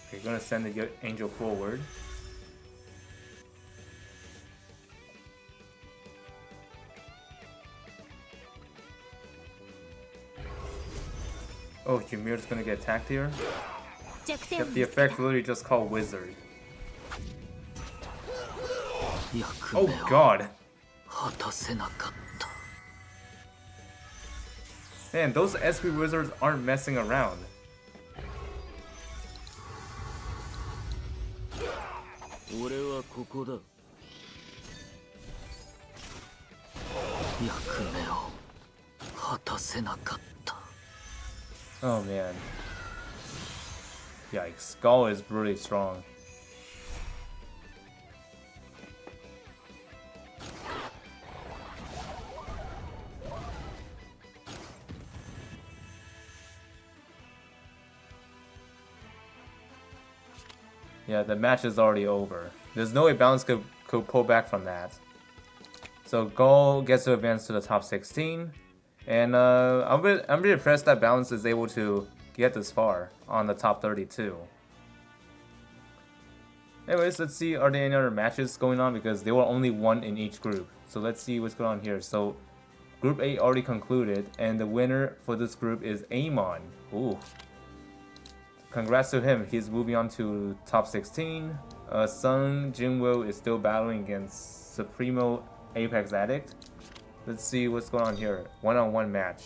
Okay, gonna send the angel forward. Oh, Jameer's gonna get attacked here. Yep, the effect literally just called Wizard. Oh god! Man, those SP wizards aren't messing around. Oh man. Yikes, Gaall is really strong. Yeah, the match is already over. There's no way Balance could pull back from that. So Gaall gets to advance to the top 16. And I'm really impressed that Balance is able to get this far on the top 32. Anyways, let's see, are there any other matches going on? Because there were only one in each group. So let's see what's going on here. So Group 8 already concluded, and the winner for this group is Amon. Ooh. Congrats to him, he's moving on to top 16. Son Jinwoo is still battling against SupremoApexAdict. Let's see what's going on here. One-on-one match.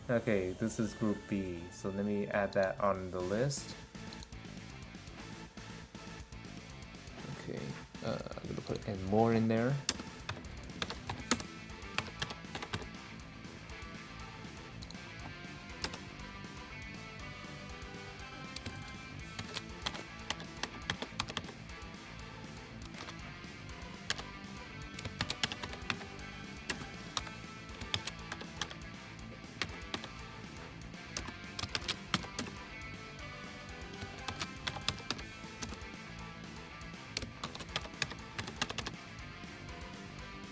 Okay, this is Group B, so let me add that on the list. Okay, I'm gonna put in more in there.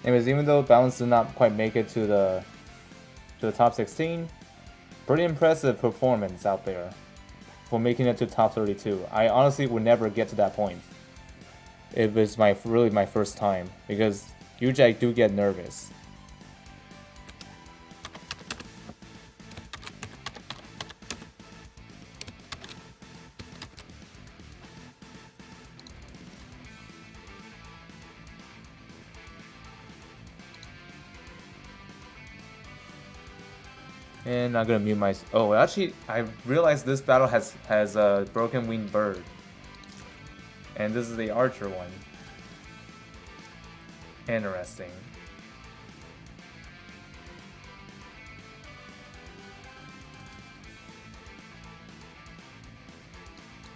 Anyways, even though Balance did not quite make it to the top 16, pretty impressive performance out there for making it to top 32. I honestly would never get to that point if it's really my first time, because usually I do get nervous. And I'm gonna mute my. Oh, actually, I realized this battle has a broken winged bird, and this is the archer one. Interesting.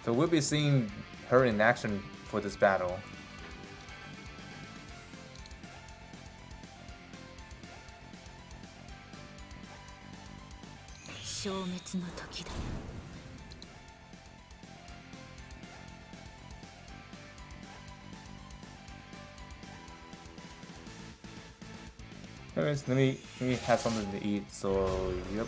So we'll be seeing her in action for this battle. Anyways, let me have something to eat. So, yep.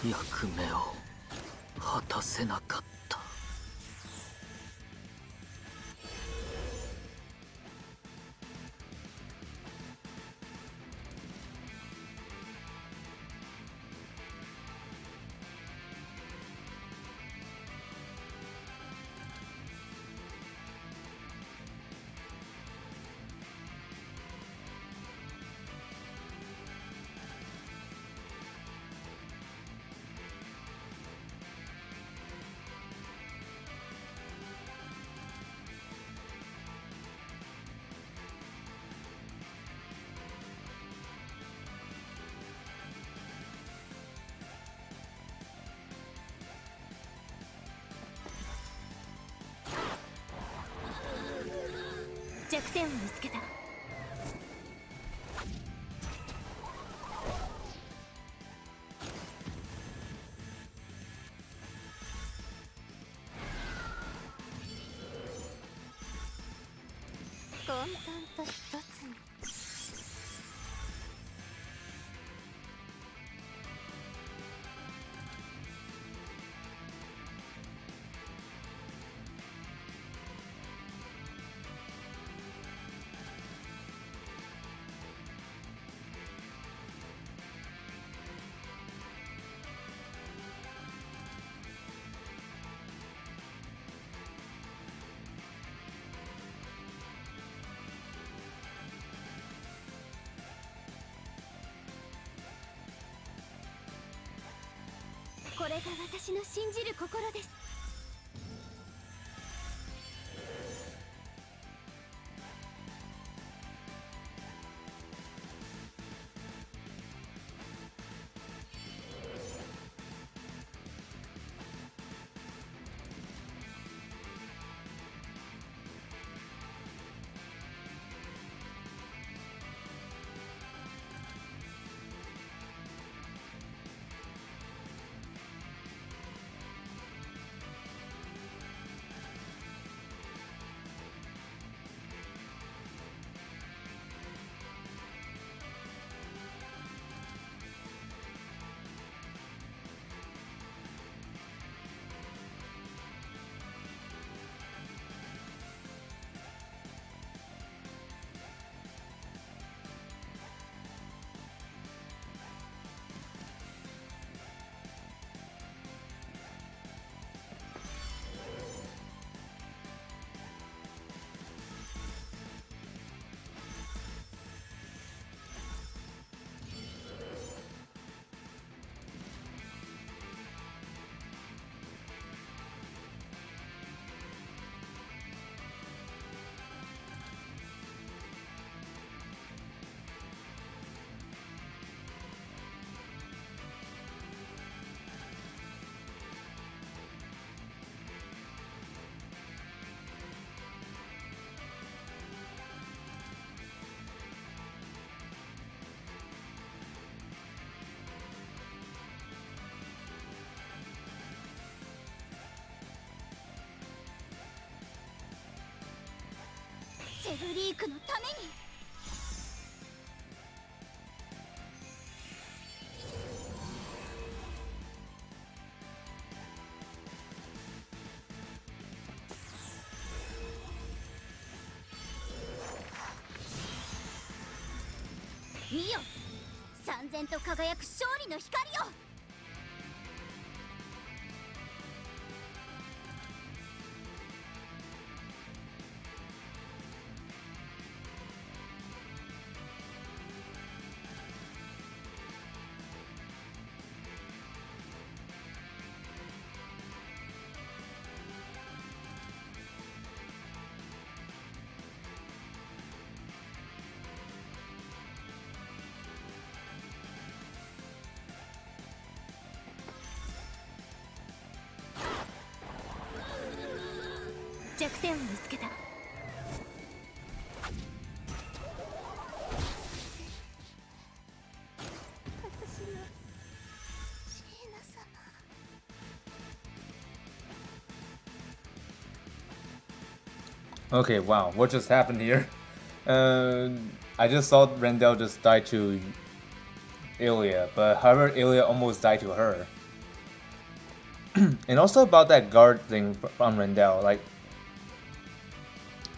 役目を果たせなかった。弱点を見つけた。混沌と一つに。これが私の信じる心です。セブリークのために。見よ、燦然と輝く勝利の光よ。弱点を見つけた。私のシーナ様。Okay, wow, what just happened here? I just saw Rendell just die to Ilya, but however, Ilya almost died to her. And also about that guard thing from Rendell, like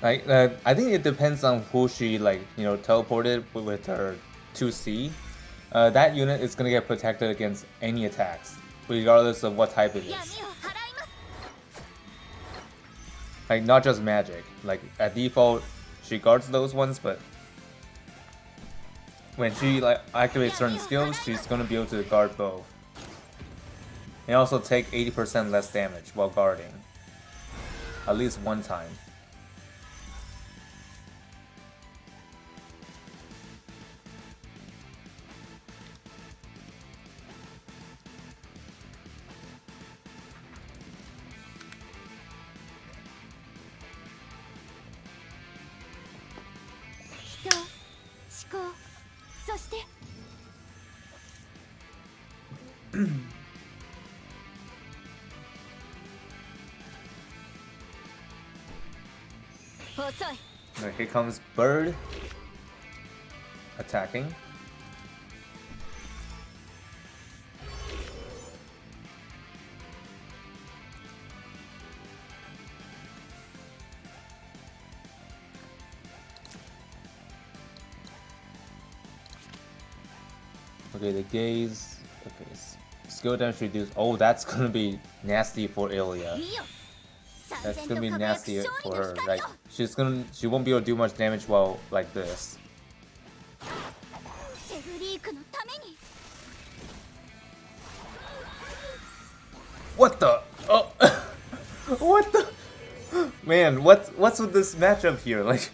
I think it depends on who she teleported with her 2C. That unit is gonna get protected against any attacks, regardless of what type it is. Like not just magic. Like at default, she guards those ones, but when she activates certain skills, she's gonna be able to guard both. And also take 80% less damage while guarding. At least one time. Here comes Bird attacking. Okay, the gaze. Okay, skill damage reduced. Oh, that's gonna be nasty for Ilya. That's gonna be nasty for her. Like she won't be able to do much damage while like this. What the? Oh, what the? Man, what's with this matchup here? Like,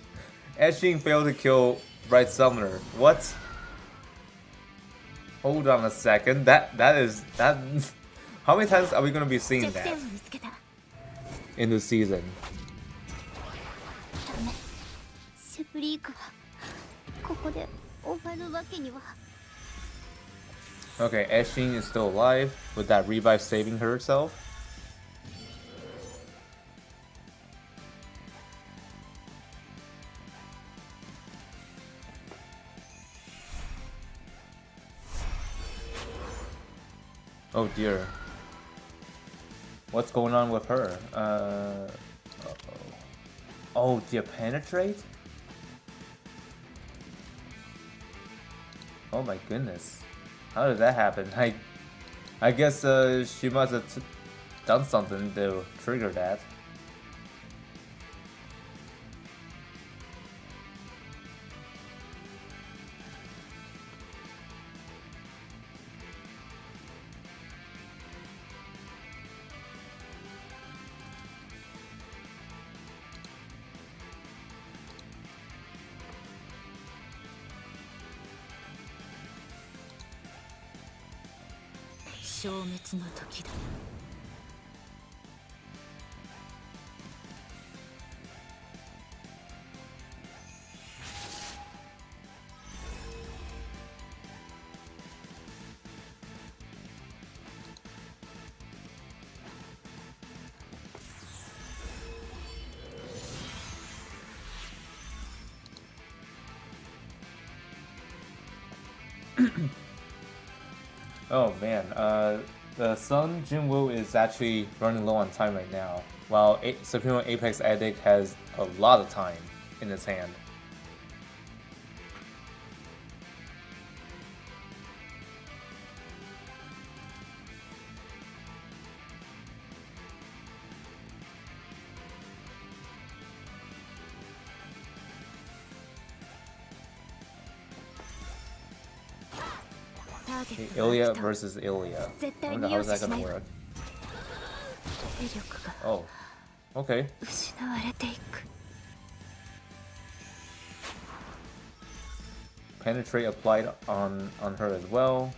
Ashin failed to kill Bright Summoner. What? Hold on a second. That. How many times are we gonna be seeing that in the season? Okay, Ashin is still alive with that revive saving herself. Oh dear. What's going on with her? Oh, do you penetrate? Oh my goodness. How did that happen? I guess she must have done something to trigger that. Oh man, the Sun Jinwoo is actually running low on time right now, while SupremoApexAdict has a lot of time in its hand. Ilya versus Ilya. I wonder how's that gonna work. Oh, okay. Penetrate applied on her as well.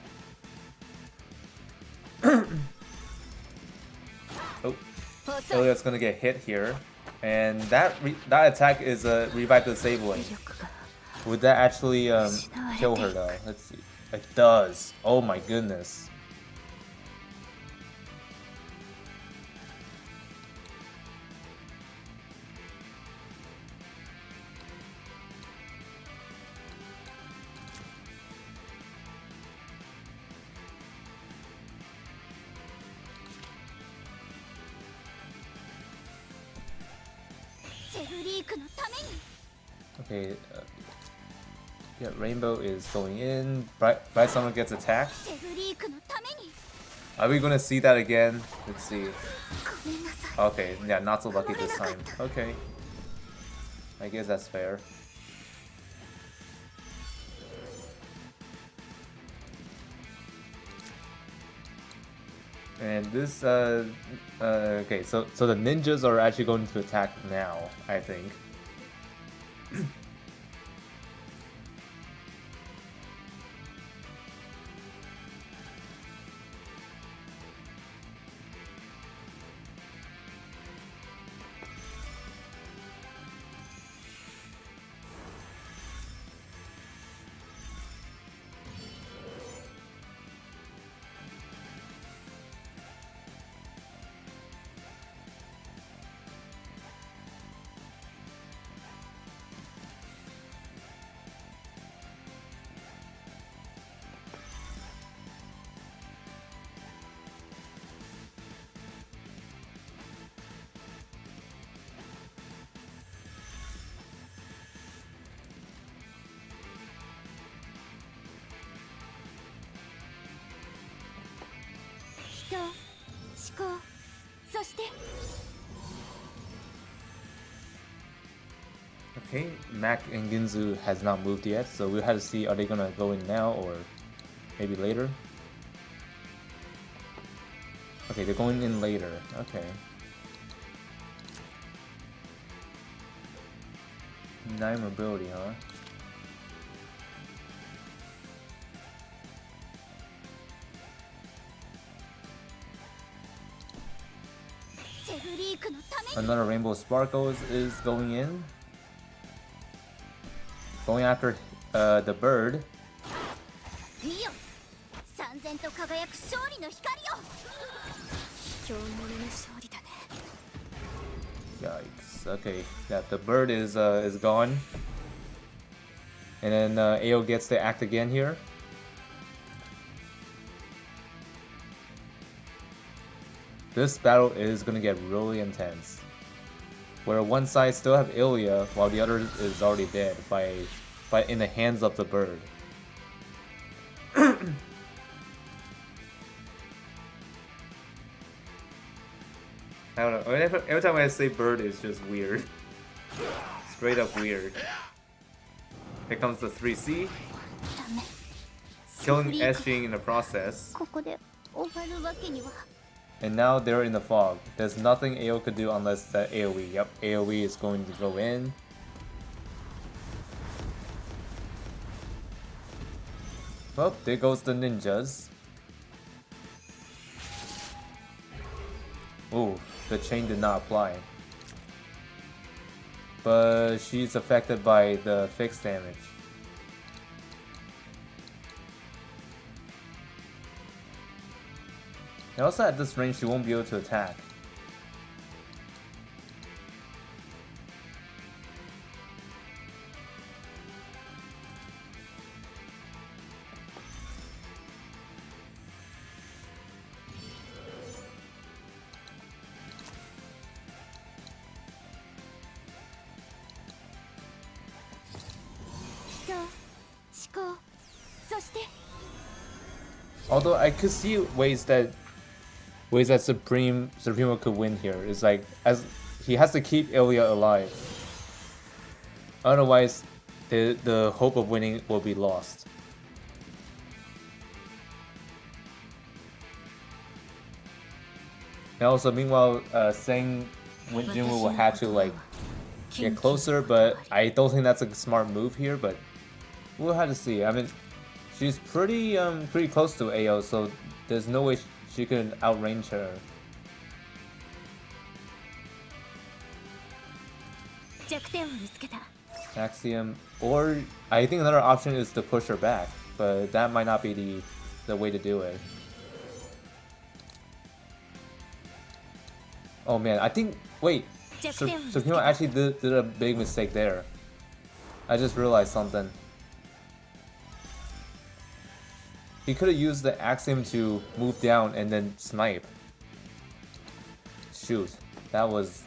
Oh, Ilya's gonna get hit here, and that attack is a revive disabling. Would that actually kill her though? Let's see. It does. Oh my goodness. セフリークのために Okay, yeah, Rainbow is going in. Bright Summer gets attacked. セフリークのために Are we gonna see that again? Let's see. ごめんなさい Okay, yeah, not so lucky this time. Okay. I guess that's fair. And this, okay, so the ninjas are actually going to attack now, I think. Okay, Mac and Ginzu has not moved yet, so we'll have to see, are they gonna go in now or maybe later? Okay, they're going in later. Okay. 9 mobility, huh? Another Rainbow Sparkle is going in. Going after the bird. Yikes. Okay, yeah, the bird is gone. And then AO gets to act again here. This battle is gonna get really intense. Where one side still have Ilya while the other is already dead by in the hands of the bird. I don't know. Every time I say bird, it's just weird. Straight up weird. Here comes the 3C. Killing SG in the process. And now they're in the fog. There's nothing AO could do unless that AoE. Yep, AoE is going to go in. Well, there goes the ninjas. Ooh, the chain did not apply. But she's affected by the fixed damage. And also at this range, she won't be able to attack. Although I could see ways that Supremo could win here. It's like, as he has to keep Ilya alive. Otherwise, the hope of winning will be lost. And also, meanwhile, saying Jinwoo will have to like get closer, but I don't think that's a smart move here. But we'll have to see. I mean, she's pretty close to AO, so there's no way she can outrange her. Axiom, or I think another option is to push her back, but that might not be the way to do it. Oh man, I think, wait, Supremo actually did a big mistake there. I just realized something. He could have used the Axiom to move down and then snipe. Shoot, that was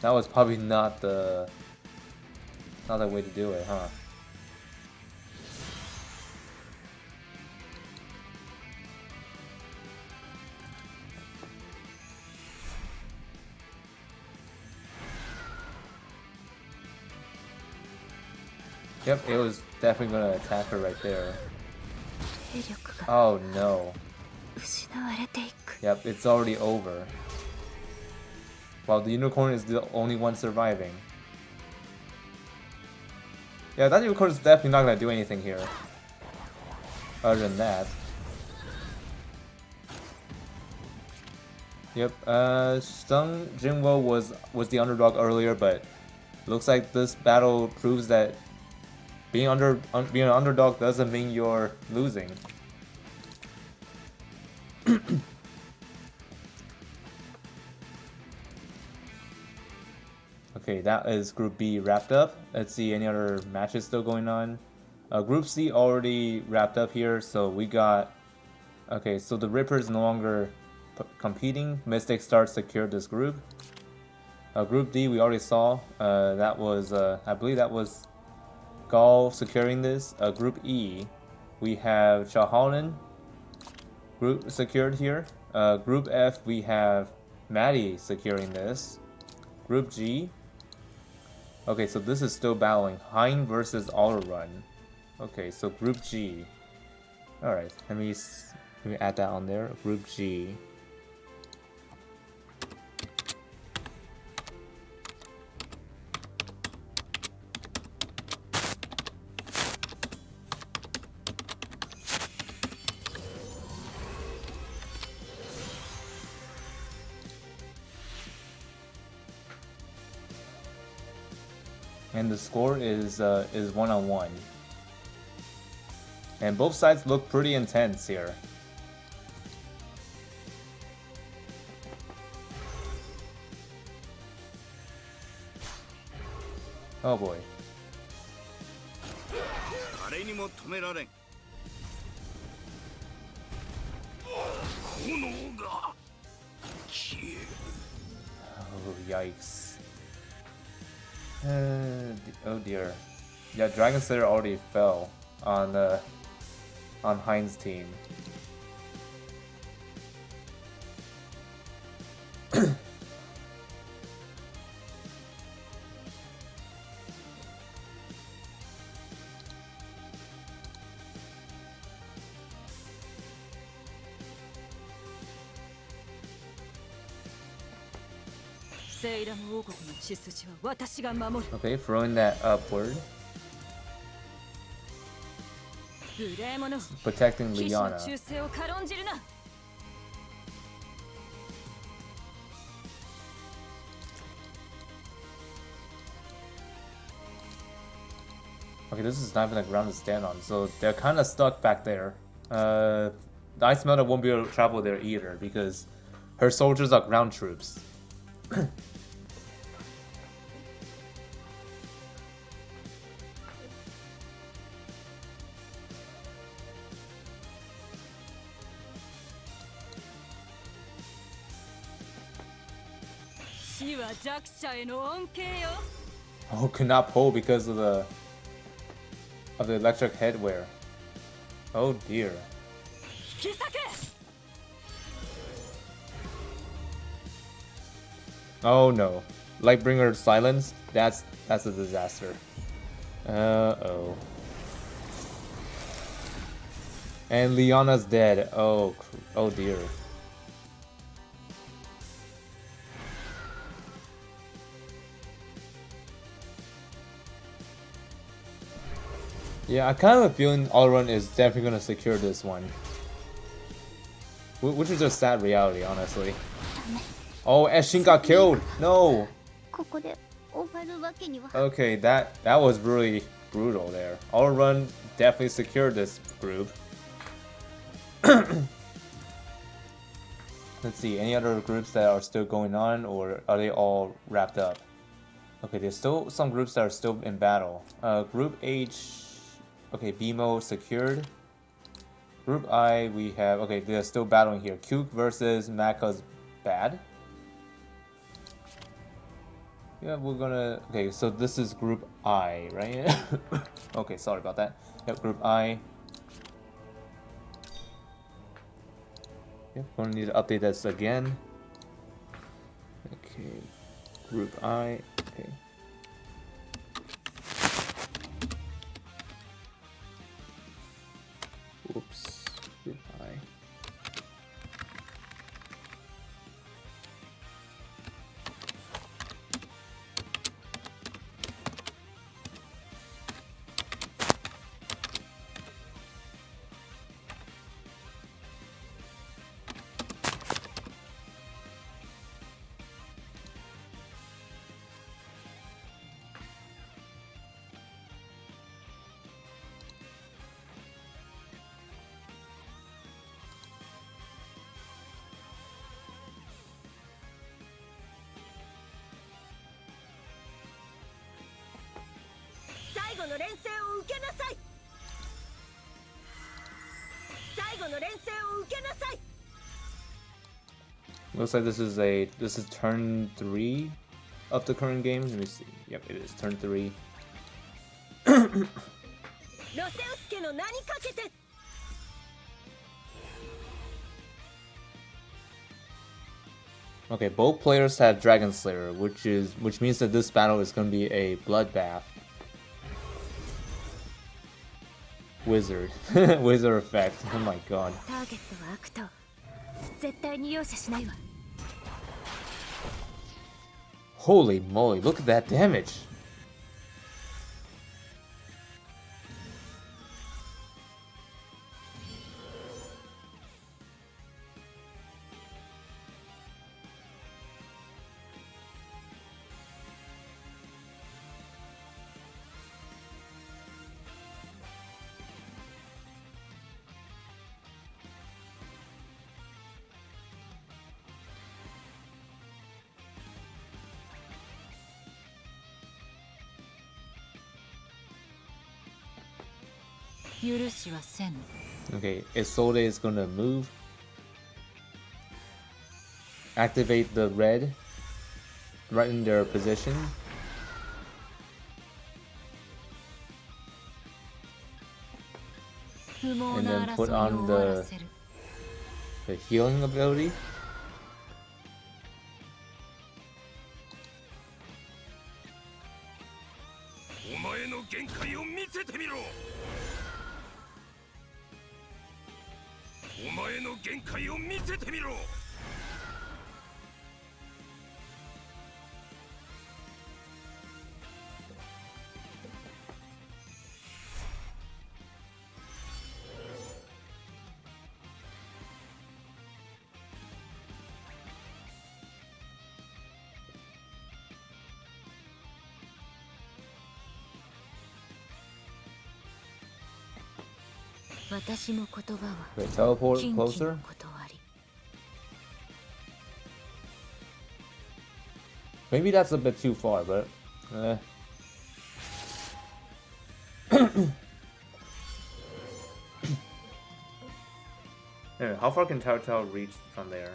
That was probably not the way to do it, huh? Yep, it was definitely gonna attack her right there. Oh no. Yep, it's already over. Well, the unicorn is the only one surviving. Yeah, that unicorn is definitely not gonna do anything here. Other than that. Yep, Jinwoo was the underdog earlier, but looks like this battle proves that being an underdog doesn't mean you're losing. Okay, that is Group B wrapped up. Let's see any other matches still going on. Group C already wrapped up here, so we got... Okay, so the Ripper is no longer competing. Mystic Stars secured this group. Group D we already saw. That was, I believe that was Gaall securing this. Group E, we have Shaolin group secured here. Group F, we have Maddie securing this. Group G. Okay, so this is still battling. Hein versus Autorun. Okay, so Group G. Alright, let me add that on there. Group G. And the score is 1-on-1. And both sides look pretty intense here. Oh boy. Oh yikes. Oh dear. Yeah, Dragon Slayer already fell on Hein's team. Okay, throwing that upward. Protecting Liana. Okay, this is not even a ground to stand on, so they're kind of stuck back there. The Ice Melter won't be able to travel there either because her soldiers are ground troops. Oh, could not pull because of the electric headwear. Oh dear. Oh no. Lightbringer silenced? That's a disaster. Uh-oh. And Liana's dead. Oh dear. Yeah, I kind of have a feeling Autorun is definitely going to secure this one. Which is just sad reality, honestly. Oh, Eshin got killed! No! Okay, that was really brutal there. Autorun definitely secured this group. Let's see, any other groups that are still going on, or are they all wrapped up? Okay, there's still some groups that are still in battle. Group H... Okay, BMO secured. Group I, we have... Okay, they're still battling here. Cuke versus MadCozBad. Yeah, we're gonna... Okay, so this is group I, right? Okay, sorry about that. Yep, group I. Yep, we're gonna need to update this again. Okay, group I. Okay. Whoops, group I. Looks like this is turn 3 of the current game. Let me see. Yep, it is turn 3. Okay, both players have Dragon Slayer, which means that this battle is going to be a bloodbath. Wizard. Wizard effect. Oh my god. Holy moly, look at that damage. Okay, Isolde is gonna move. Activate the red right in their position. And then put on the healing ability. Okay, teleport closer. Maybe that's a bit too far, but anyway, how far can Tao reach from there?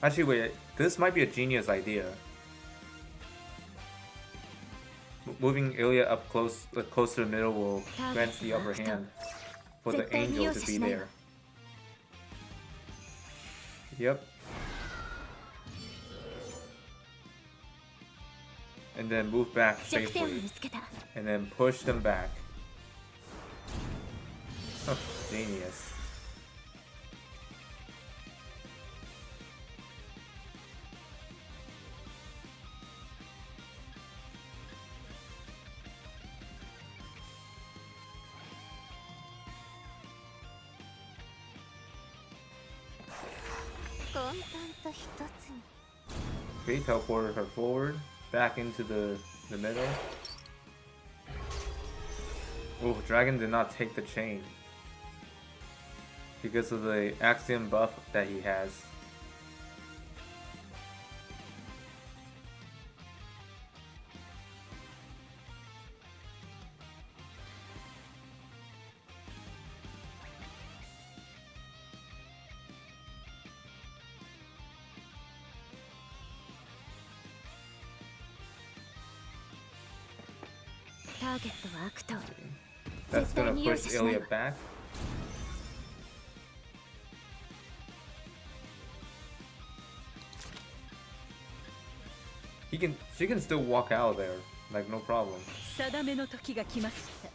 Actually, wait, this might be a genius idea. Moving Ilya up close to the middle will grant the upper hand for the angel to be there. Yep. And then move back safely. And then push them back. Oh, genius. Okay, teleported her forward, back into the middle. Oh, Dragon did not take the chain because of the Axiom buff that he has. ターゲットは悪党。 That's gonna push Ilya back. She can still walk out there, like no problem. 定めの時が来ました。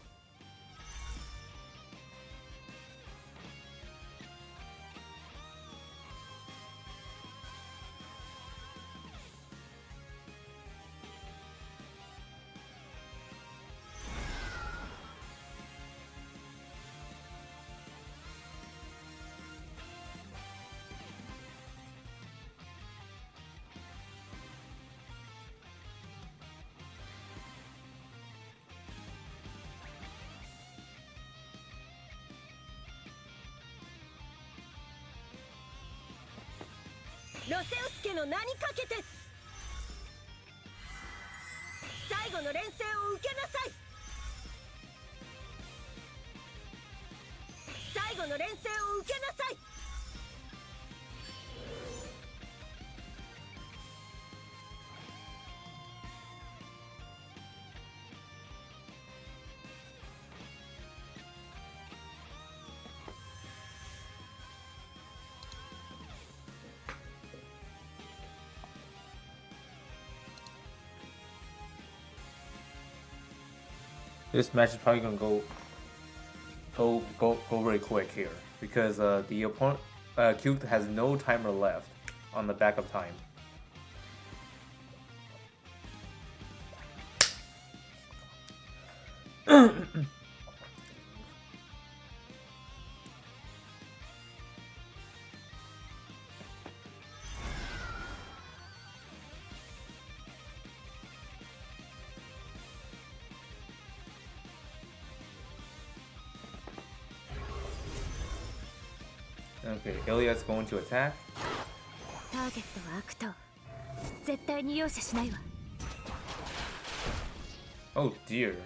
ロセウス家の名にかけて最後の連戦を受けなさい。最後の連戦を受けなさい。This match is probably gonna go very quick here because the opponent Cube has no timer left on the backup time. Okay, Ilya's going to attack. ターゲットは悪党。絶対に容赦しないわ。 Oh dear.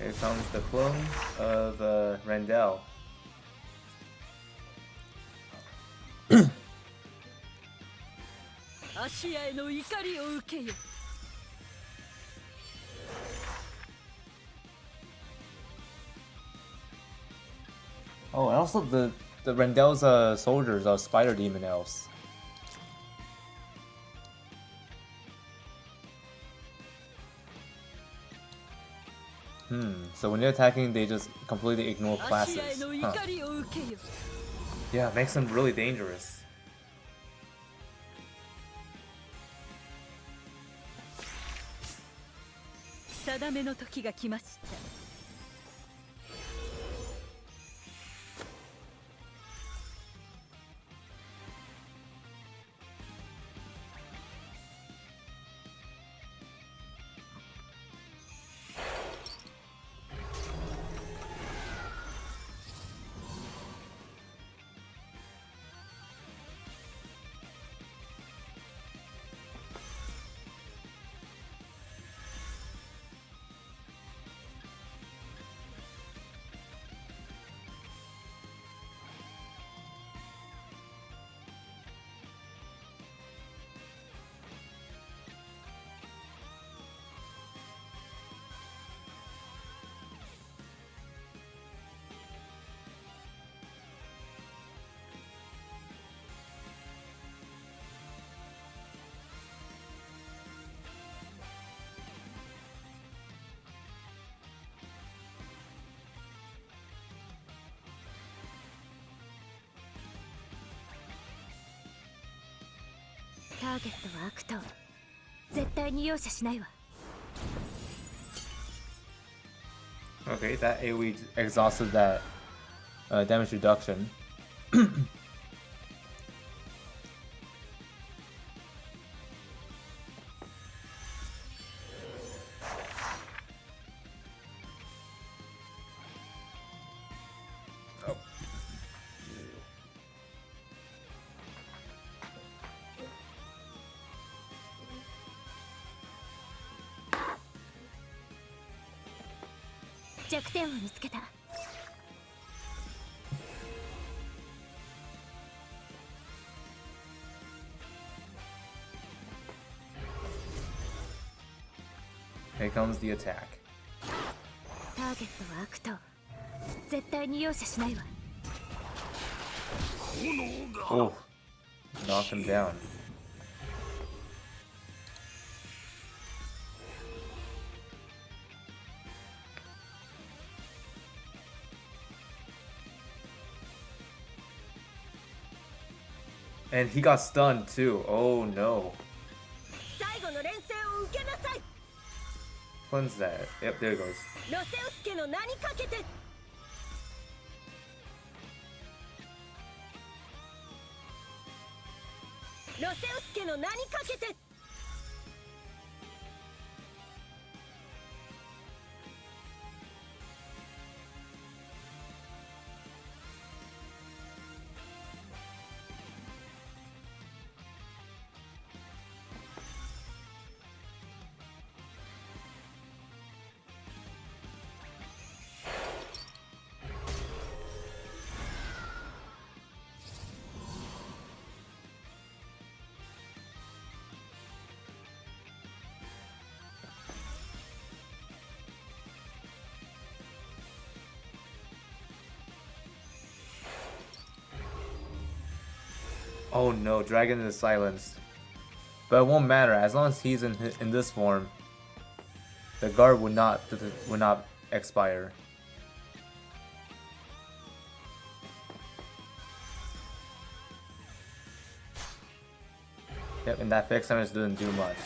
Here comes the clone of Randall. アシアへの怒りを受けよ。 Oh, and also the Randall's soldiers are spider demon elves. So when they're attacking, they just completely ignore classes. Huh. Yeah, it makes them really dangerous. 定めの時が来ました。ーゲットは悪党。絶対に容赦しないわ。 Okay, that AoE exhausted that damage reduction. Oh. Here comes the attack. ターゲットは悪党。絶対に容赦しないわ。 Oh, knock him down. And he got stunned too. Oh no. 最後の連戦を受けなさい。 Cleanse that. Yep, there it goes. ロセウス家の名にかけて。ロセウス家の名にかけて。 Oh no, Dragon is silenced. But it won't matter as long as he's in this form. The guard would not expire. Yep, and that fixed damage didn't do much.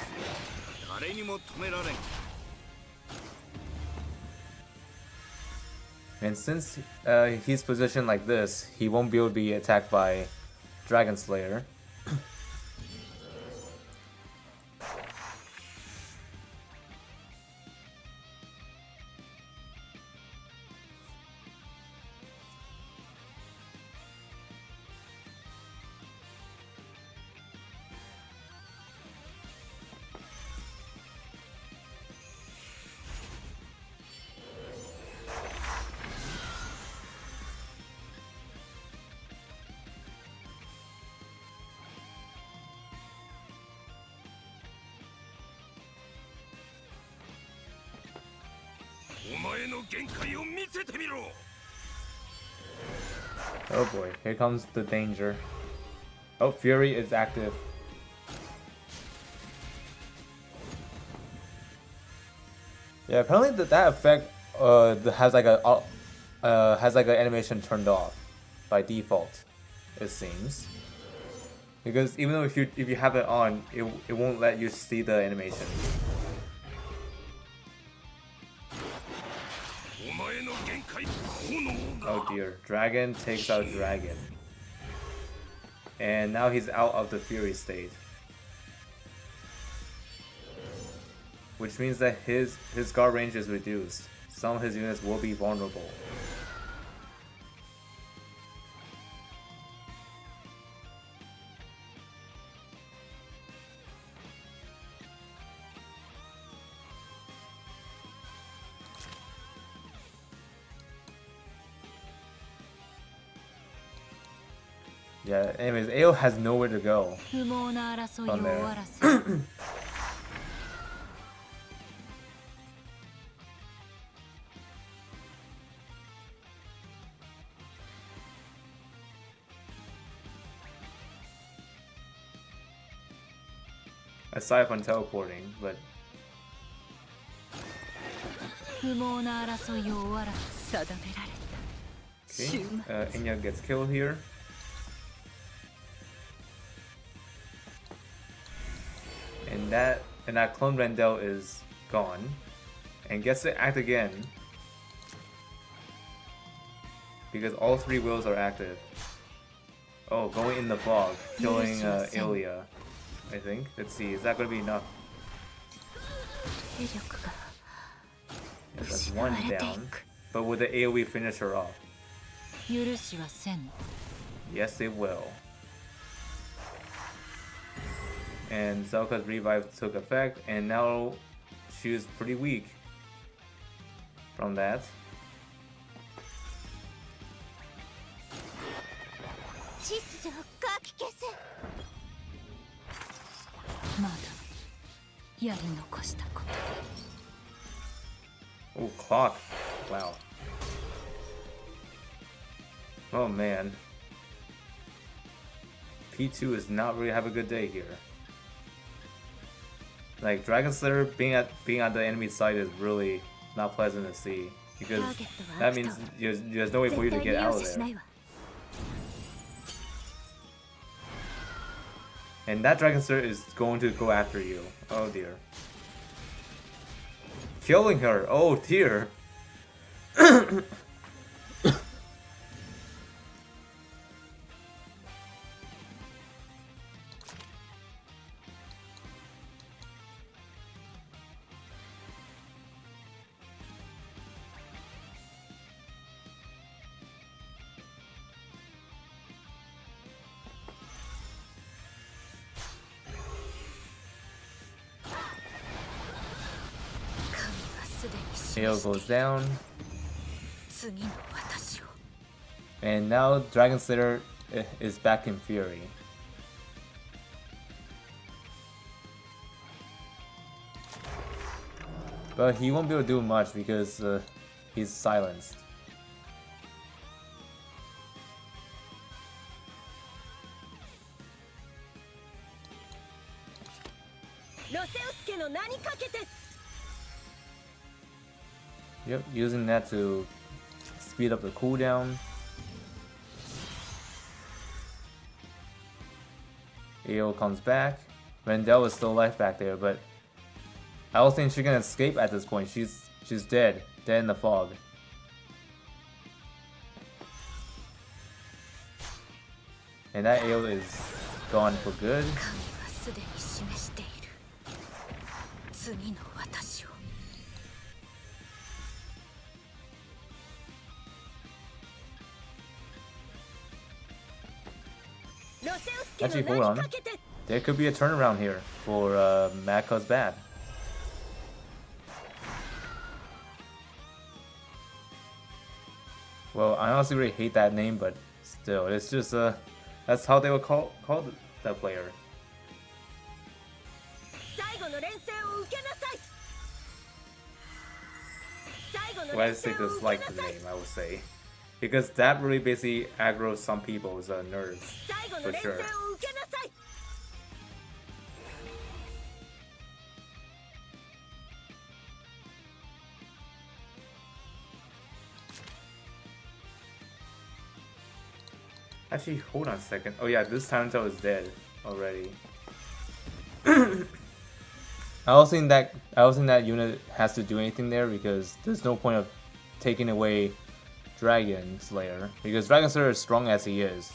And since he's positioned like this, he won't be able to be attacked by Dragon Slayer. Oh boy, here comes the danger. Oh, Fury is active. Yeah, apparently that effect has like an animation turned off by default, it seems. Because even though if you have it on, it won't let you see the animation. Oh dear, Dragon takes out Dragon. And now he's out of the Fury state. Which means that his guard range is reduced. Some of his units will be vulnerable. Yeah, anyways, AO has nowhere to go from there. Aside from teleporting, but okay, Enya gets killed here. And that clone Rendell is gone. And gets to act again. Because all 3 wills are active. Oh, going in the fog, killing Ilya, I think. Let's see, is that gonna be enough? Yeah, that's 1 down. But will the AoE finish her off? Yes, it will. And Zelka's revive took effect, and now she's pretty weak from that. Oh, clock. Wow. Oh man. P2 is not really have a good day here. Like Dragon Slayer being at the enemy side is really not pleasant to see, because that means there's no way for you to get out of there. And that Dragon Slayer is going to go after you. Oh dear. Killing her. Oh dear. Hail goes down. And now Dragon Slayer is back in fury. But he won't be able to do much because he's silenced. Yep, using that to speed up the cooldown. AO comes back. Rendell is still alive back there, but I don't think she can escape at this point. She's dead in the fog. And that AO is gone for good. Actually, hold on. There could be a turnaround here for MadCozBad. Well, I honestly really hate that name, but still, it's just that's how they would call that player. Well, I just dislike the name, I would say. Because that really basically aggroes some people's nerves, for sure. Actually, hold on a second. Oh yeah, this Tarantel is dead already. I don't think that unit has to do anything there, because there's no point of taking away Dragon Slayer, because Dragon Slayer is strong as he is.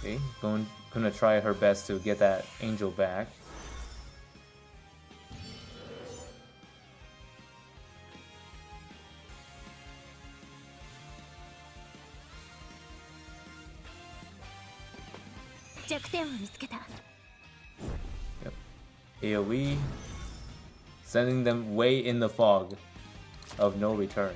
Okay, gonna try her best to get that angel back. Yep. AoE, sending them way in the fog of no return.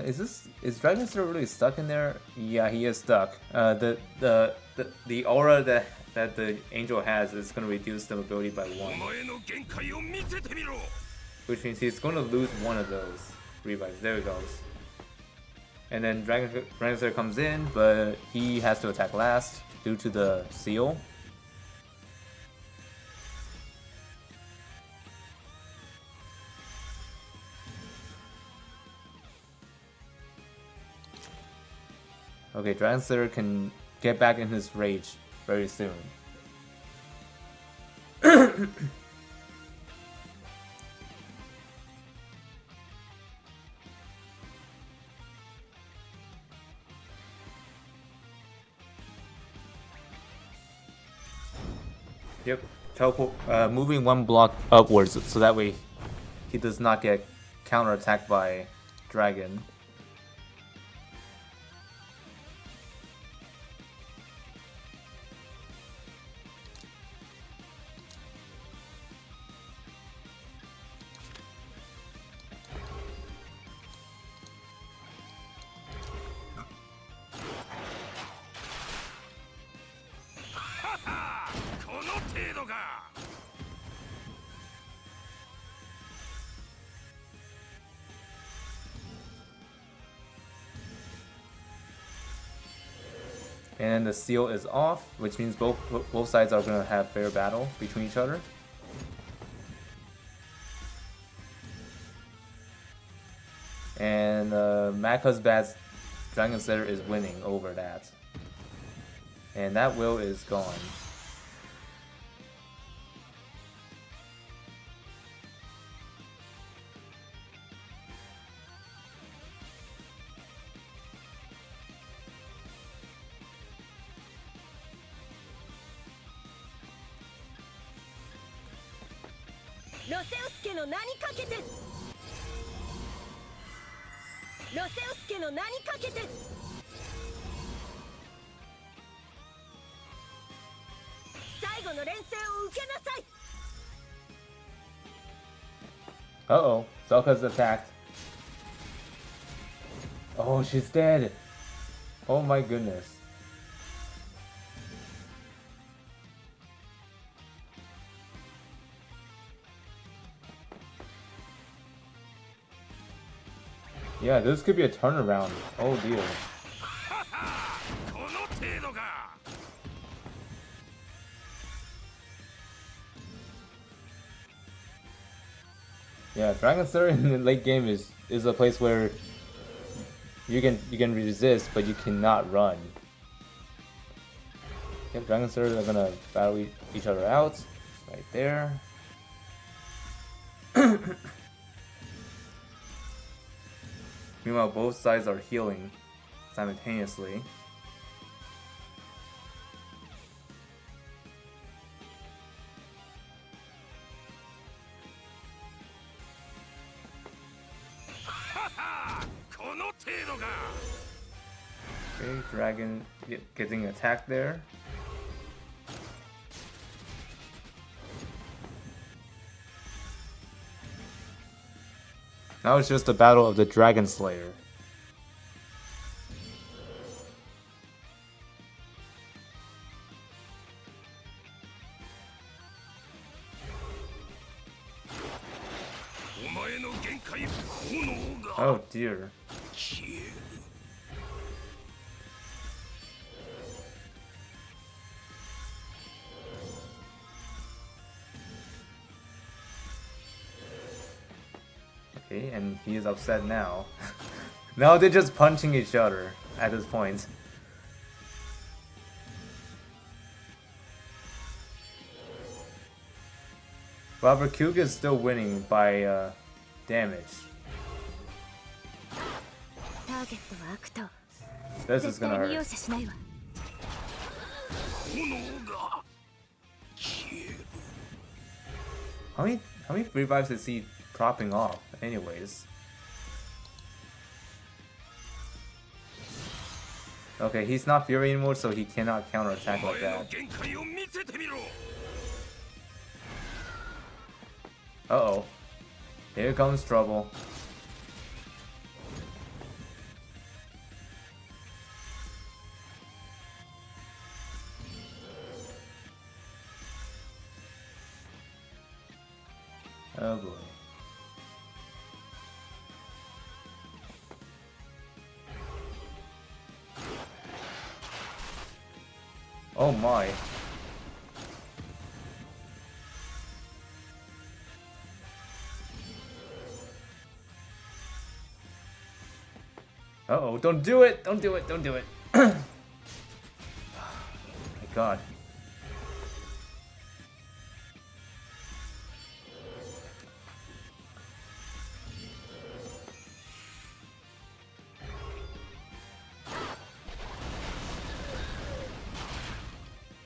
Is Dragon Slayer really stuck in there? Yeah, he is stuck. The aura that the angel has is going to reduce the mobility by 1, which means he's going to lose one of those revives. There he goes. And then Dragon Slayer comes in, but he has to attack last due to the seal. Okay, Dragon Slayer can get back in his rage very soon. Yep, moving one block upwards so that way he does not get counterattacked by Dragon. And the seal is off, which means both sides are going to have fair battle between each other. And MadCozBad's Dragon Slayer is winning over that. And that will is gone. Uh-oh, Selka's attacked. Oh, she's dead. Oh my goodness. Yeah, this could be a turnaround. Oh dear. Yeah, Dragon Slayer in the late game is a place where you can resist, but you cannot run. Yep, Dragon Slayer are gonna battle each other out. Right there. Meanwhile, both sides are healing simultaneously. Okay, Dragon getting attacked there. Now it's just the battle of the Dragon Slayer. Oh dear. Okay, and he is upset now. Now they're just punching each other at this point. However, Kyuga is still winning by damage. This is gonna hurt. How many revives is he propping off anyways? Okay, he's not Fury anymore, so he cannot counterattack like that. Uh-oh. Here comes trouble. Oh boy. Oh my. Uh-oh, don't do it! Don't do it, don't do it. god.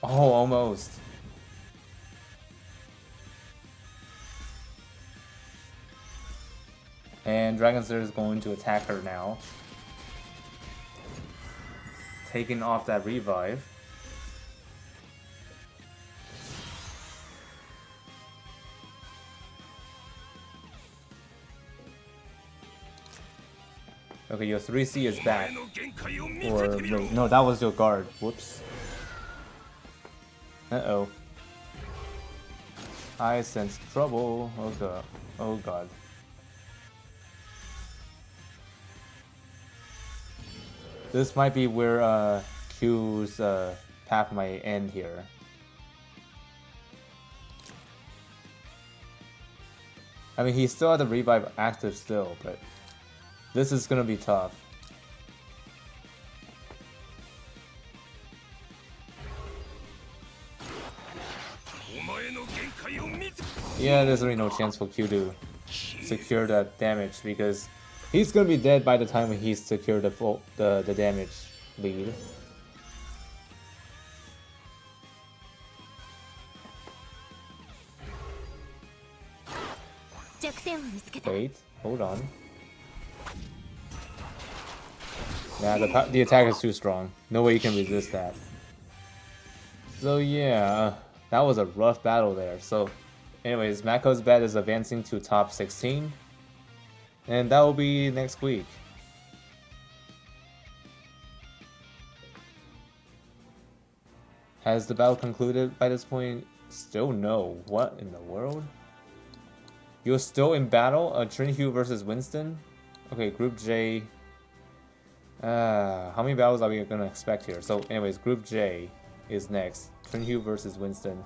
Oh, almost. And Langrisser is going to attack her now. Taking off that revive. Okay, your 3C is back. Or wait, no, that was your guard. Whoops. Uh-oh. I sense trouble. Oh god. Oh god. This might be where Q's path might end here. I mean, he still had the revive active still, but this is gonna be tough. Yeah, there's really no chance for Q to secure that damage because he's gonna be dead by the time he's secured the damage lead. Wait, hold on. Nah, the attack is too strong. No way you can resist that. So yeah, that was a rough battle there. So anyways, MadCozBad is advancing to top 16. And that will be next week. Has the battle concluded by this point? Still no. What in the world? You're still in battle? Trinhuv versus Winston? Okay, Group J. How many battles are we gonna expect here? So anyways, Group J is next. Trinhuv versus Winston.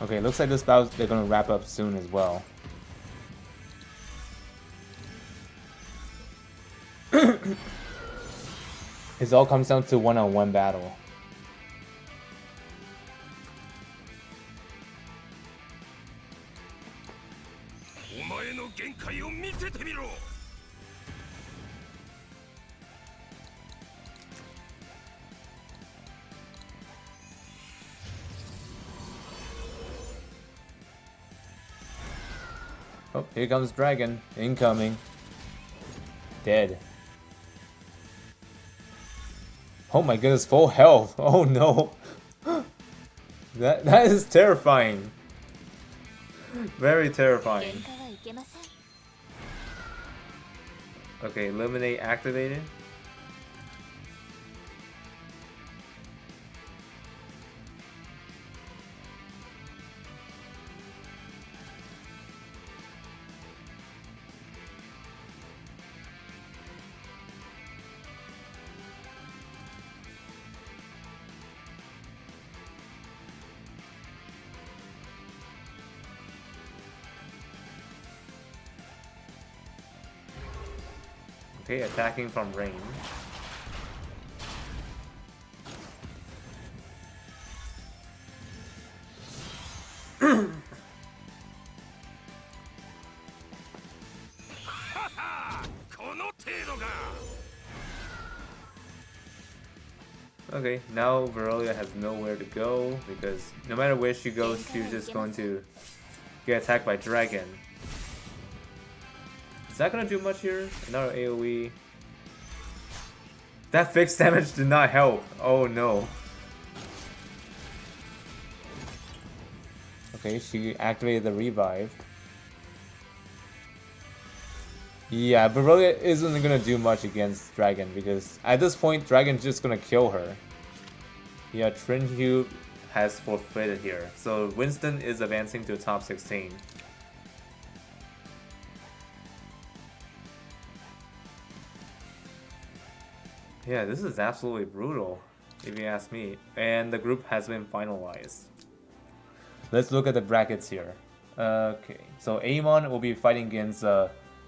Okay, looks like this battle they're gonna wrap up soon as well. It all comes down to one-on-one battle. Oh, here comes Dragon. Incoming. Dead. Oh my goodness, full health. Oh no. That is terrifying. Very terrifying. Okay, eliminate activated. Okay, attacking from range. Okay, now Verolia has nowhere to go because no matter where she goes, she's just going to get attacked by Dragon. Is that gonna do much here? Another AoE. That fixed damage did not help. Oh no. Okay, she activated the revive. Yeah, but Verolia isn't gonna do much against Dragon because at this point, Dragon's just gonna kill her. Yeah, Trinhuv has forfeited here. So Winston is advancing to top 16. Yeah, this is absolutely brutal, if you ask me. And the group has been finalized. Let's look at the brackets here. Okay, so Amon will be fighting against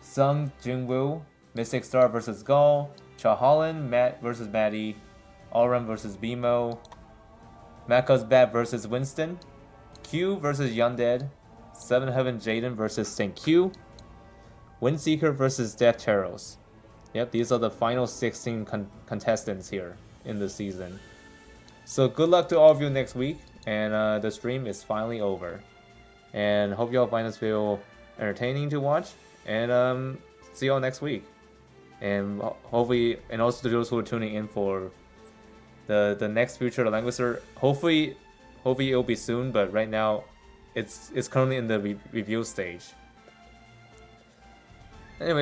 Sung Jinwoo, Mystic Star versus Gaall, Chahalin, Matt versus Maddie, Autorun versus BMO, MadCozBad versus Winston, Q versus Undead, Seven Heaven Jaden versus St. Q, Windseeker versus Death Taros. Yep, these are the final 16 contestants here in the season. So good luck to all of you next week, and the stream is finally over. And hope you all find this video entertaining to watch, and see you all next week. And hopefully, and also to those who are tuning in for the next future of Langrisser, hopefully it'll be soon, but right now it's currently in the review stage. Anyways,